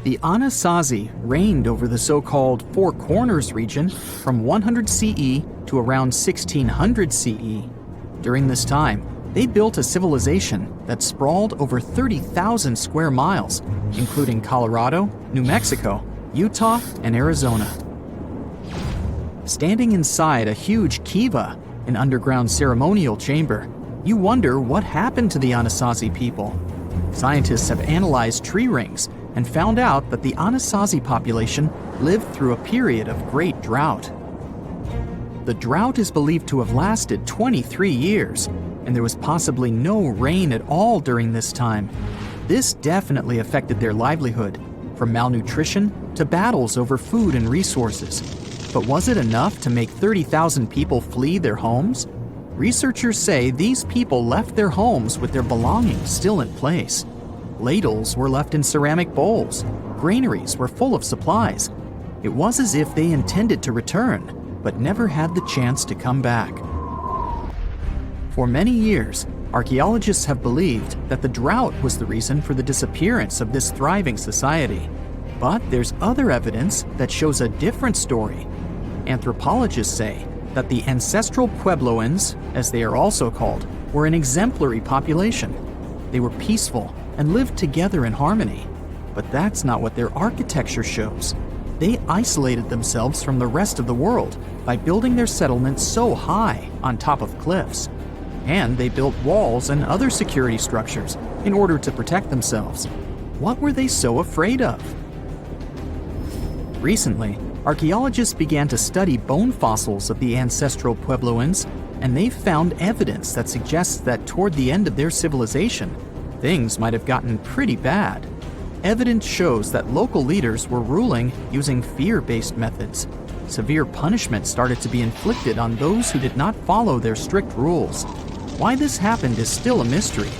The Anasazi reigned over the so-called Four Corners region from 100 CE to around 1600 CE. During this time, they built a civilization that sprawled over 30,000 square miles, including Colorado, New Mexico, Utah, and Arizona. Standing inside a huge kiva, an underground ceremonial chamber, you wonder what happened to the Anasazi people. Scientists have analyzed tree rings and found out that the Anasazi population lived through a period of great drought. The drought is believed to have lasted 23 years, and there was possibly no rain at all during this time. This definitely affected their livelihood, from malnutrition to battles over food and resources. But was it enough to make 30,000 people flee their homes? Researchers say these people left their homes with their belongings still in place. Ladles were left in ceramic bowls. Granaries were full of supplies. It was as if they intended to return, but never had the chance to come back. For many years, archaeologists have believed that the drought was the reason for the disappearance of this thriving society. But there's other evidence that shows a different story. Anthropologists say that the ancestral Puebloans, as they are also called, were an exemplary population. They were peaceful and lived together in harmony. But that's not what their architecture shows. They isolated themselves from the rest of the world by building their settlements so high on top of cliffs. And they built walls and other security structures in order to protect themselves. What were they so afraid of? Recently, archaeologists began to study bone fossils of the ancestral Puebloans, and they've found evidence that suggests that toward the end of their civilization, things might have gotten pretty bad. Evidence shows that local leaders were ruling using fear-based methods. Severe punishment started to be inflicted on those who did not follow their strict rules. Why this happened is still a mystery,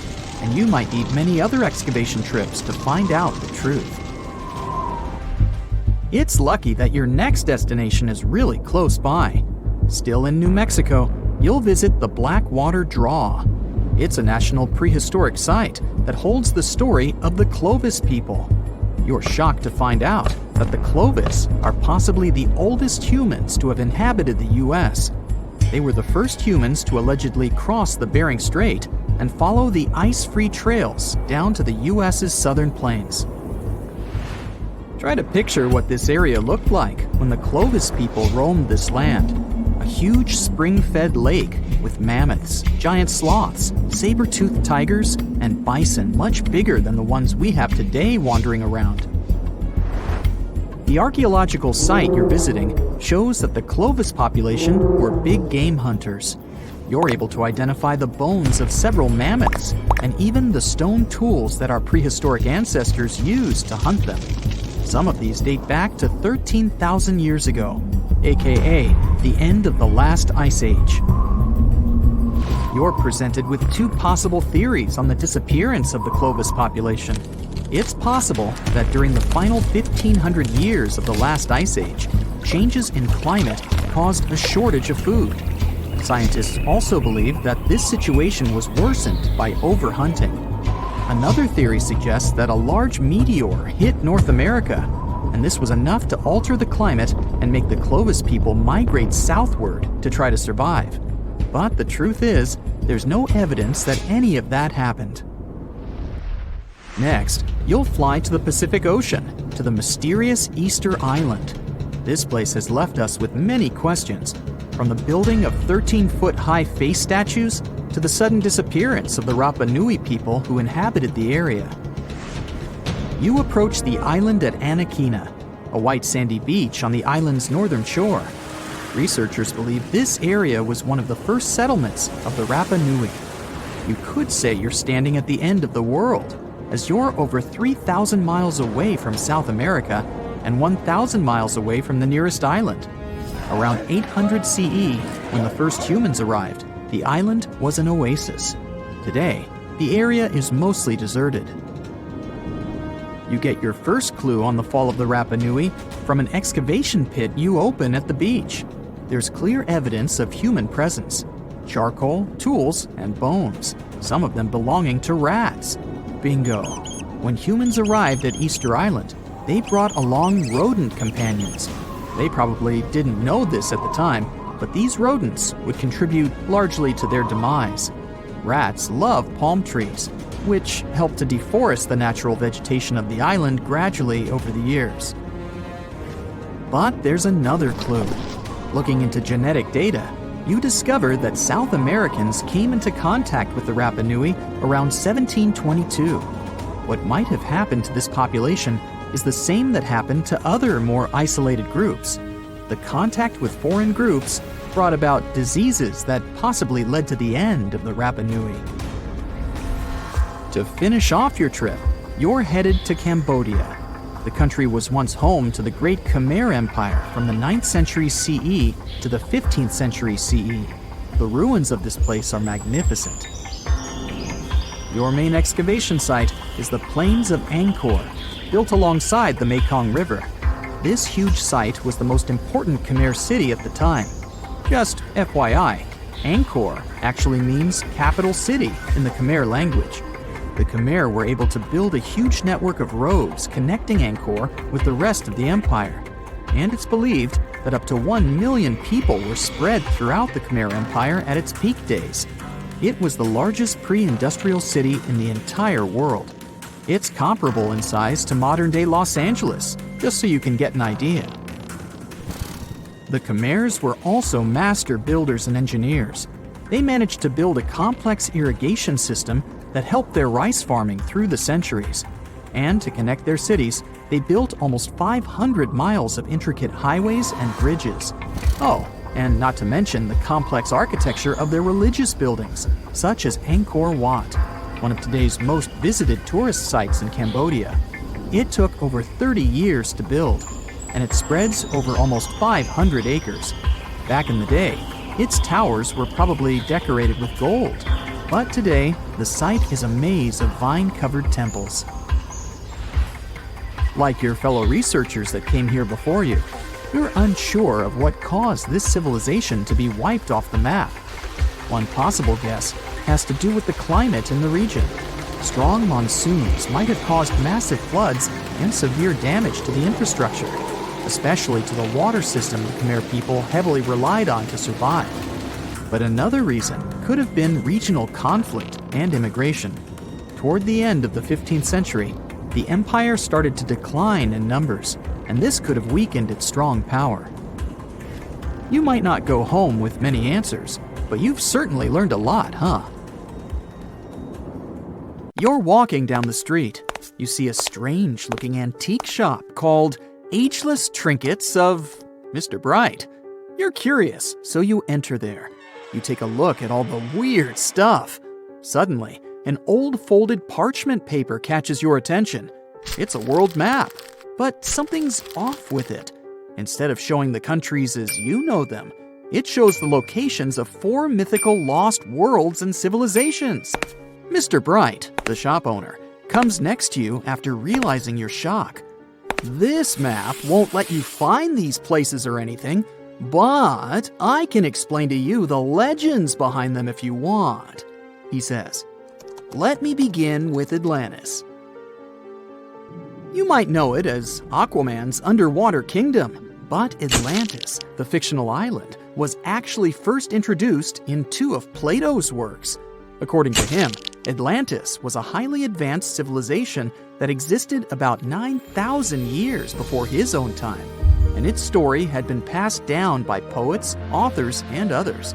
and you might need many other excavation trips to find out the truth. It's lucky that your next destination is really close by. Still in New Mexico, you'll visit the Blackwater Draw. It's a national prehistoric site that holds the story of the Clovis people. You're shocked to find out that the Clovis are possibly the oldest humans to have inhabited the U.S. They were the first humans to allegedly cross the Bering Strait and follow the ice-free trails down to the U.S.'s southern plains. Try to picture what this area looked like when the Clovis people roamed this land. A huge spring-fed lake with mammoths, giant sloths, saber-toothed tigers, and bison much bigger than the ones we have today wandering around. The archaeological site you're visiting shows that the Clovis population were big game hunters. You're able to identify the bones of several mammoths and even the stone tools that our prehistoric ancestors used to hunt them. Some of these date back to 13,000 years ago, aka the end of the last ice age. You're presented with two possible theories on the disappearance of the Clovis population. It's possible that during the final 1,500 years of the last ice age, changes in climate caused a shortage of food. Scientists also believe that this situation was worsened by overhunting. Another theory suggests that a large meteor hit North America, and this was enough to alter the climate and make the Clovis people migrate southward to try to survive. But the truth is, there's no evidence that any of that happened. Next, you'll fly to the Pacific Ocean, to the mysterious Easter Island. This place has left us with many questions, from the building of 13-foot-high face statues to the sudden disappearance of the Rapa Nui people who inhabited the area. You approach the island at Anaquina. a white sandy beach on the island's northern shore. Researchers believe this area was one of the first settlements of the Rapa Nui. You could say you're standing at the end of the world, as you're over 3,000 miles away from South America and 1,000 miles away from the nearest island. Around 800 CE, when the first humans arrived, the island was an oasis. Today, the area is mostly deserted. You get your first clue on the fall of the Rapa Nui from an excavation pit you open at the beach. There's clear evidence of human presence: charcoal, tools, and bones, some of them belonging to rats. Bingo! When humans arrived at Easter Island, they brought along rodent companions. They probably didn't know this at the time, but these rodents would contribute largely to their demise. Rats love palm trees, which helped to deforest the natural vegetation of the island gradually over the years. But there's another clue. Looking into genetic data, you discover that South Americans came into contact with the Rapa Nui around 1722. What might have happened to this population is the same that happened to other more isolated groups. The contact with foreign groups brought about diseases that possibly led to the end of the Rapa Nui. To finish off your trip, you're headed to Cambodia. The country was once home to the Great Khmer Empire from the 9th century CE to the 15th century CE. The ruins of this place are magnificent. Your main excavation site is the Plains of Angkor, built alongside the Mekong River. This huge site was the most important Khmer city at the time. Just FYI, Angkor actually means capital city in the Khmer language. The Khmer were able to build a huge network of roads connecting Angkor with the rest of the empire. And it's believed that up to 1 million people were spread throughout the Khmer Empire at its peak days. It was the largest pre-industrial city in the entire world. It's comparable in size to modern-day Los Angeles, just so you can get an idea. The Khmers were also master builders and engineers. They managed to build a complex irrigation system that helped their rice farming through the centuries. And to connect their cities, they built almost 500 miles of intricate highways and bridges. Oh, and not to mention the complex architecture of their religious buildings, such as Angkor Wat, one of today's most visited tourist sites in Cambodia. It took over 30 years to build, and it spreads over almost 500 acres. Back in the day, its towers were probably decorated with gold, but today, the site is a maze of vine-covered temples. Like your fellow researchers that came here before you, you're unsure of what caused this civilization to be wiped off the map. One possible guess has to do with the climate in the region. Strong monsoons might have caused massive floods and severe damage to the infrastructure, especially to the water system the Khmer people heavily relied on to survive. But another reason could have been regional conflict and immigration. Toward the end of the 15th century, the empire started to decline in numbers, and this could have weakened its strong power. You might not go home with many answers, but you've certainly learned a lot, huh? You're walking down the street. You see a strange-looking antique shop called Ageless Trinkets of Mr. Bright. You're curious, so you enter there. You take a look at all the weird stuff. Suddenly, an old folded parchment paper catches your attention. It's a world map, but something's off with it. Instead of showing the countries as you know them, it shows the locations of 4 mythical lost worlds and civilizations. Mr. Bright, the shop owner, comes next to you after realizing your shock. This map won't let you find these places or anything, but I can explain to you the legends behind them if you want, he says. Let me begin with Atlantis. You might know it as Aquaman's underwater kingdom, but Atlantis, the fictional island, was actually first introduced in 2 of Plato's works. According to him, Atlantis was a highly advanced civilization that existed about 9,000 years before his own time, and its story had been passed down by poets, authors, and others.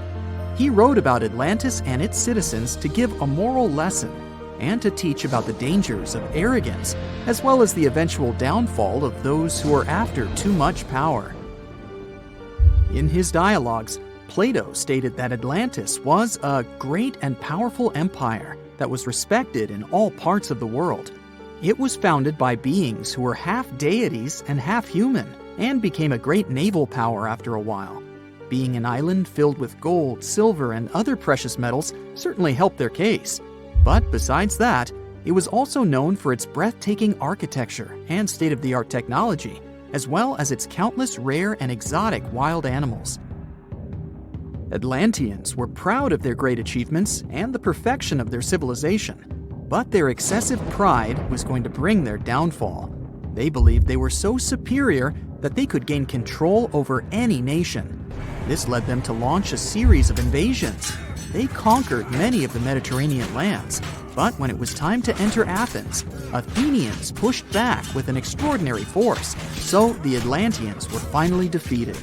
He wrote about Atlantis and its citizens to give a moral lesson. and to teach about the dangers of arrogance, as well as the eventual downfall of those who are after too much power. In his dialogues, Plato stated that Atlantis was a great and powerful empire that was respected in all parts of the world. It was founded by beings who were half deities and half human, and became a great naval power after a while. Being an island filled with gold, silver, and other precious metals certainly helped their case. But besides that, it was also known for its breathtaking architecture and state-of-the-art technology, as well as its countless rare and exotic wild animals. Atlanteans were proud of their great achievements and the perfection of their civilization, but their excessive pride was going to bring their downfall. They believed they were so superior that they could gain control over any nation. This led them to launch a series of invasions. They conquered many of the Mediterranean lands, but when it was time to enter Athens, Athenians pushed back with an extraordinary force, so the Atlanteans were finally defeated.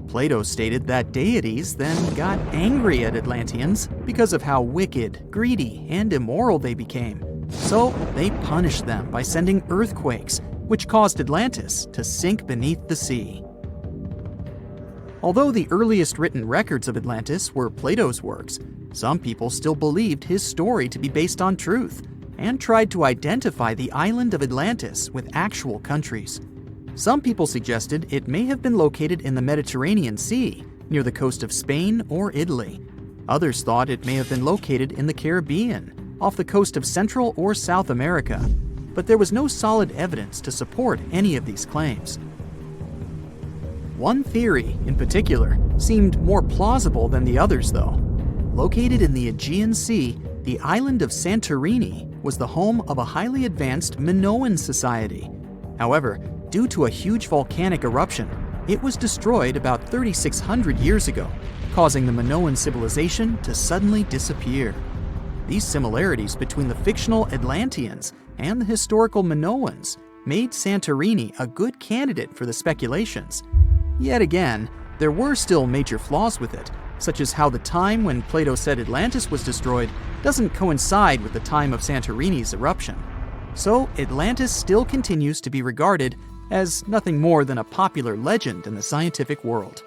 Plato stated that deities then got angry at Atlanteans because of how wicked, greedy, and immoral they became. So they punished them by sending earthquakes, which caused Atlantis to sink beneath the sea. Although the earliest written records of Atlantis were Plato's works, some people still believed his story to be based on truth and tried to identify the island of Atlantis with actual countries. Some people suggested it may have been located in the Mediterranean Sea, near the coast of Spain or Italy. Others thought it may have been located in the Caribbean, off the coast of Central or South America, but there was no solid evidence to support any of these claims. One theory, in particular, seemed more plausible than the others, though. Located in the Aegean Sea, the island of Santorini was the home of a highly advanced Minoan society. However, due to a huge volcanic eruption, it was destroyed about 3,600 years ago, causing the Minoan civilization to suddenly disappear. These similarities between the fictional Atlanteans and the historical Minoans made Santorini a good candidate for the speculations. Yet again, there were still major flaws with it, such as how the time when Plato said Atlantis was destroyed doesn't coincide with the time of Santorini's eruption. So Atlantis still continues to be regarded as nothing more than a popular legend in the scientific world.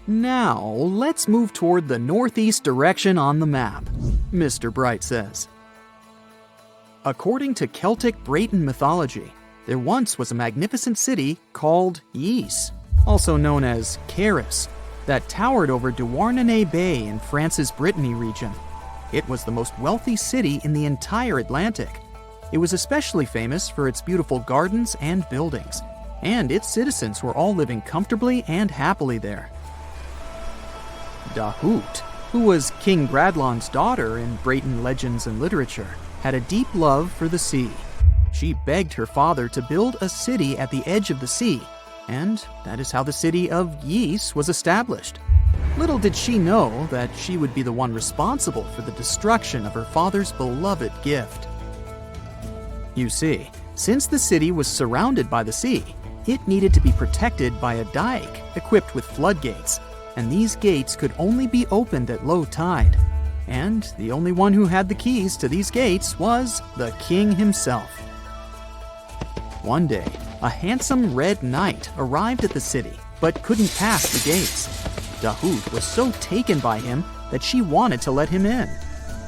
Now, let's move toward the northeast direction on the map, Mr. Bright says. According to Celtic Breton mythology, there once was a magnificent city called Ys, also known as Caris, that towered over Douarnenez Bay in France's Brittany region. It was the most wealthy city in the entire Atlantic. It was especially famous for its beautiful gardens and buildings, and its citizens were all living comfortably and happily there. Dahut, who was King Bradlon's daughter in Breton legends and literature, had a deep love for the sea. She begged her father to build a city at the edge of the sea, and that is how the city of Ys was established. Little did she know that she would be the one responsible for the destruction of her father's beloved gift. You see, since the city was surrounded by the sea, it needed to be protected by a dike equipped with floodgates, and these gates could only be opened at low tide. And the only one who had the keys to these gates was the king himself. One day, a handsome red knight arrived at the city, but couldn't pass the gates. Dahut was so taken by him that she wanted to let him in.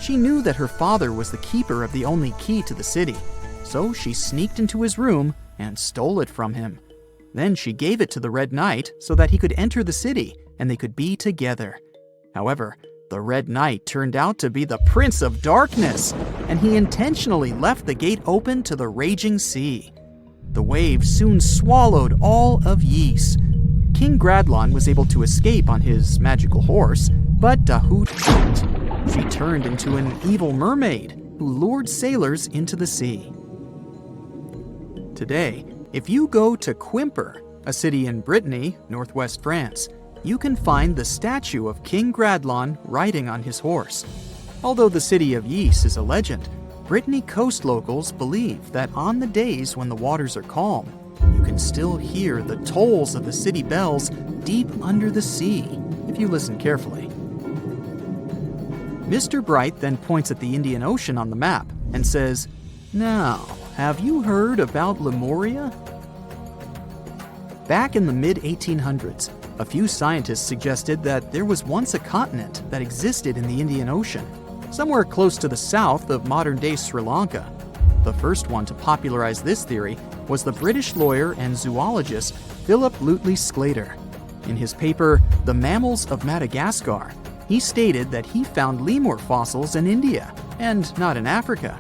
She knew that her father was the keeper of the only key to the city, so she sneaked into his room and stole it from him. Then she gave it to the Red Knight so that he could enter the city and they could be together. However, the Red Knight turned out to be the Prince of Darkness, and he intentionally left the gate open to the raging sea. The waves soon swallowed all of Ys. King Gradlon was able to escape on his magical horse, but Dahut couldn't. She turned into an evil mermaid who lured sailors into the sea. Today, if you go to Quimper, a city in Brittany, northwest France, you can find the statue of King Gradlon riding on his horse. Although the city of Ys is a legend, Brittany coast locals believe that on the days when the waters are calm, you can still hear the tolls of the city bells deep under the sea, if you listen carefully. Mr. Bright then points at the Indian Ocean on the map and says, "Now, have you heard about Lemuria?" Back in the mid-1800s, a few scientists suggested that there was once a continent that existed in the Indian Ocean, somewhere close to the south of modern-day Sri Lanka. The first one to popularize this theory was the British lawyer and zoologist Philip Lutley Sclater. In his paper, The Mammals of Madagascar, he stated that he found lemur fossils in India, and not in Africa.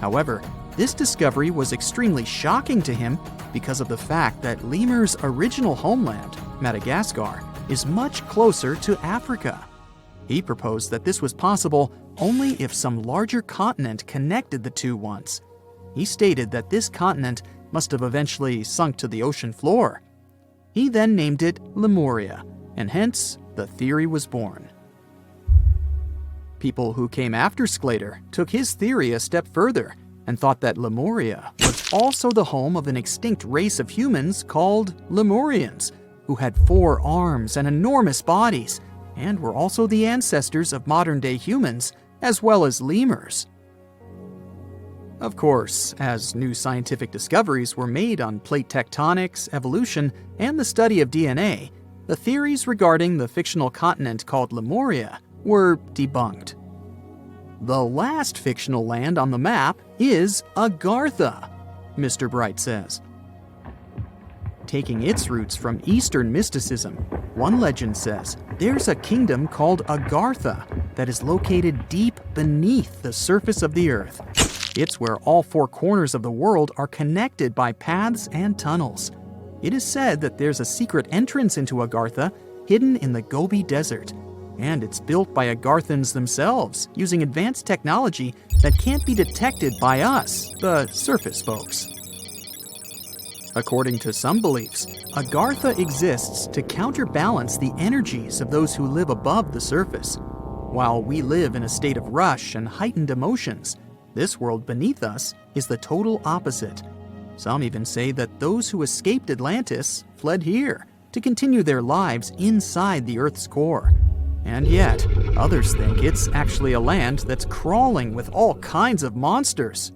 However, this discovery was extremely shocking to him because of the fact that lemurs' original homeland, Madagascar, is much closer to Africa. He proposed that this was possible only if some larger continent connected the two once. He stated that this continent must have eventually sunk to the ocean floor. He then named it Lemuria, and hence the theory was born. People who came after Sclater took his theory a step further and thought that Lemuria was also the home of an extinct race of humans called Lemurians, who had 4 arms and enormous bodies, and were also the ancestors of modern-day humans, as well as lemurs. Of course, as new scientific discoveries were made on plate tectonics, evolution, and the study of DNA, the theories regarding the fictional continent called Lemuria were debunked. The last fictional land on the map is Agartha, Mr. Bright says. Taking its roots from Eastern mysticism, one legend says there's a kingdom called Agartha that is located deep beneath the surface of the earth. It's where all 4 corners of the world are connected by paths and tunnels. It is said that there's a secret entrance into Agartha hidden in the Gobi Desert, and it's built by Agarthans themselves using advanced technology that can't be detected by us, the surface folks. According to some beliefs, Agartha exists to counterbalance the energies of those who live above the surface. While we live in a state of rush and heightened emotions, this world beneath us is the total opposite. Some even say that those who escaped Atlantis fled here to continue their lives inside the Earth's core. And yet, others think it's actually a land that's crawling with all kinds of monsters.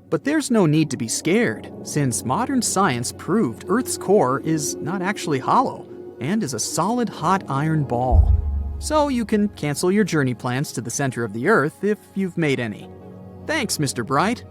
But there's no need to be scared, since modern science proved Earth's core is not actually hollow and is a solid hot iron ball. So you can cancel your journey plans to the center of the Earth if you've made any. Thanks, Mr. Bright.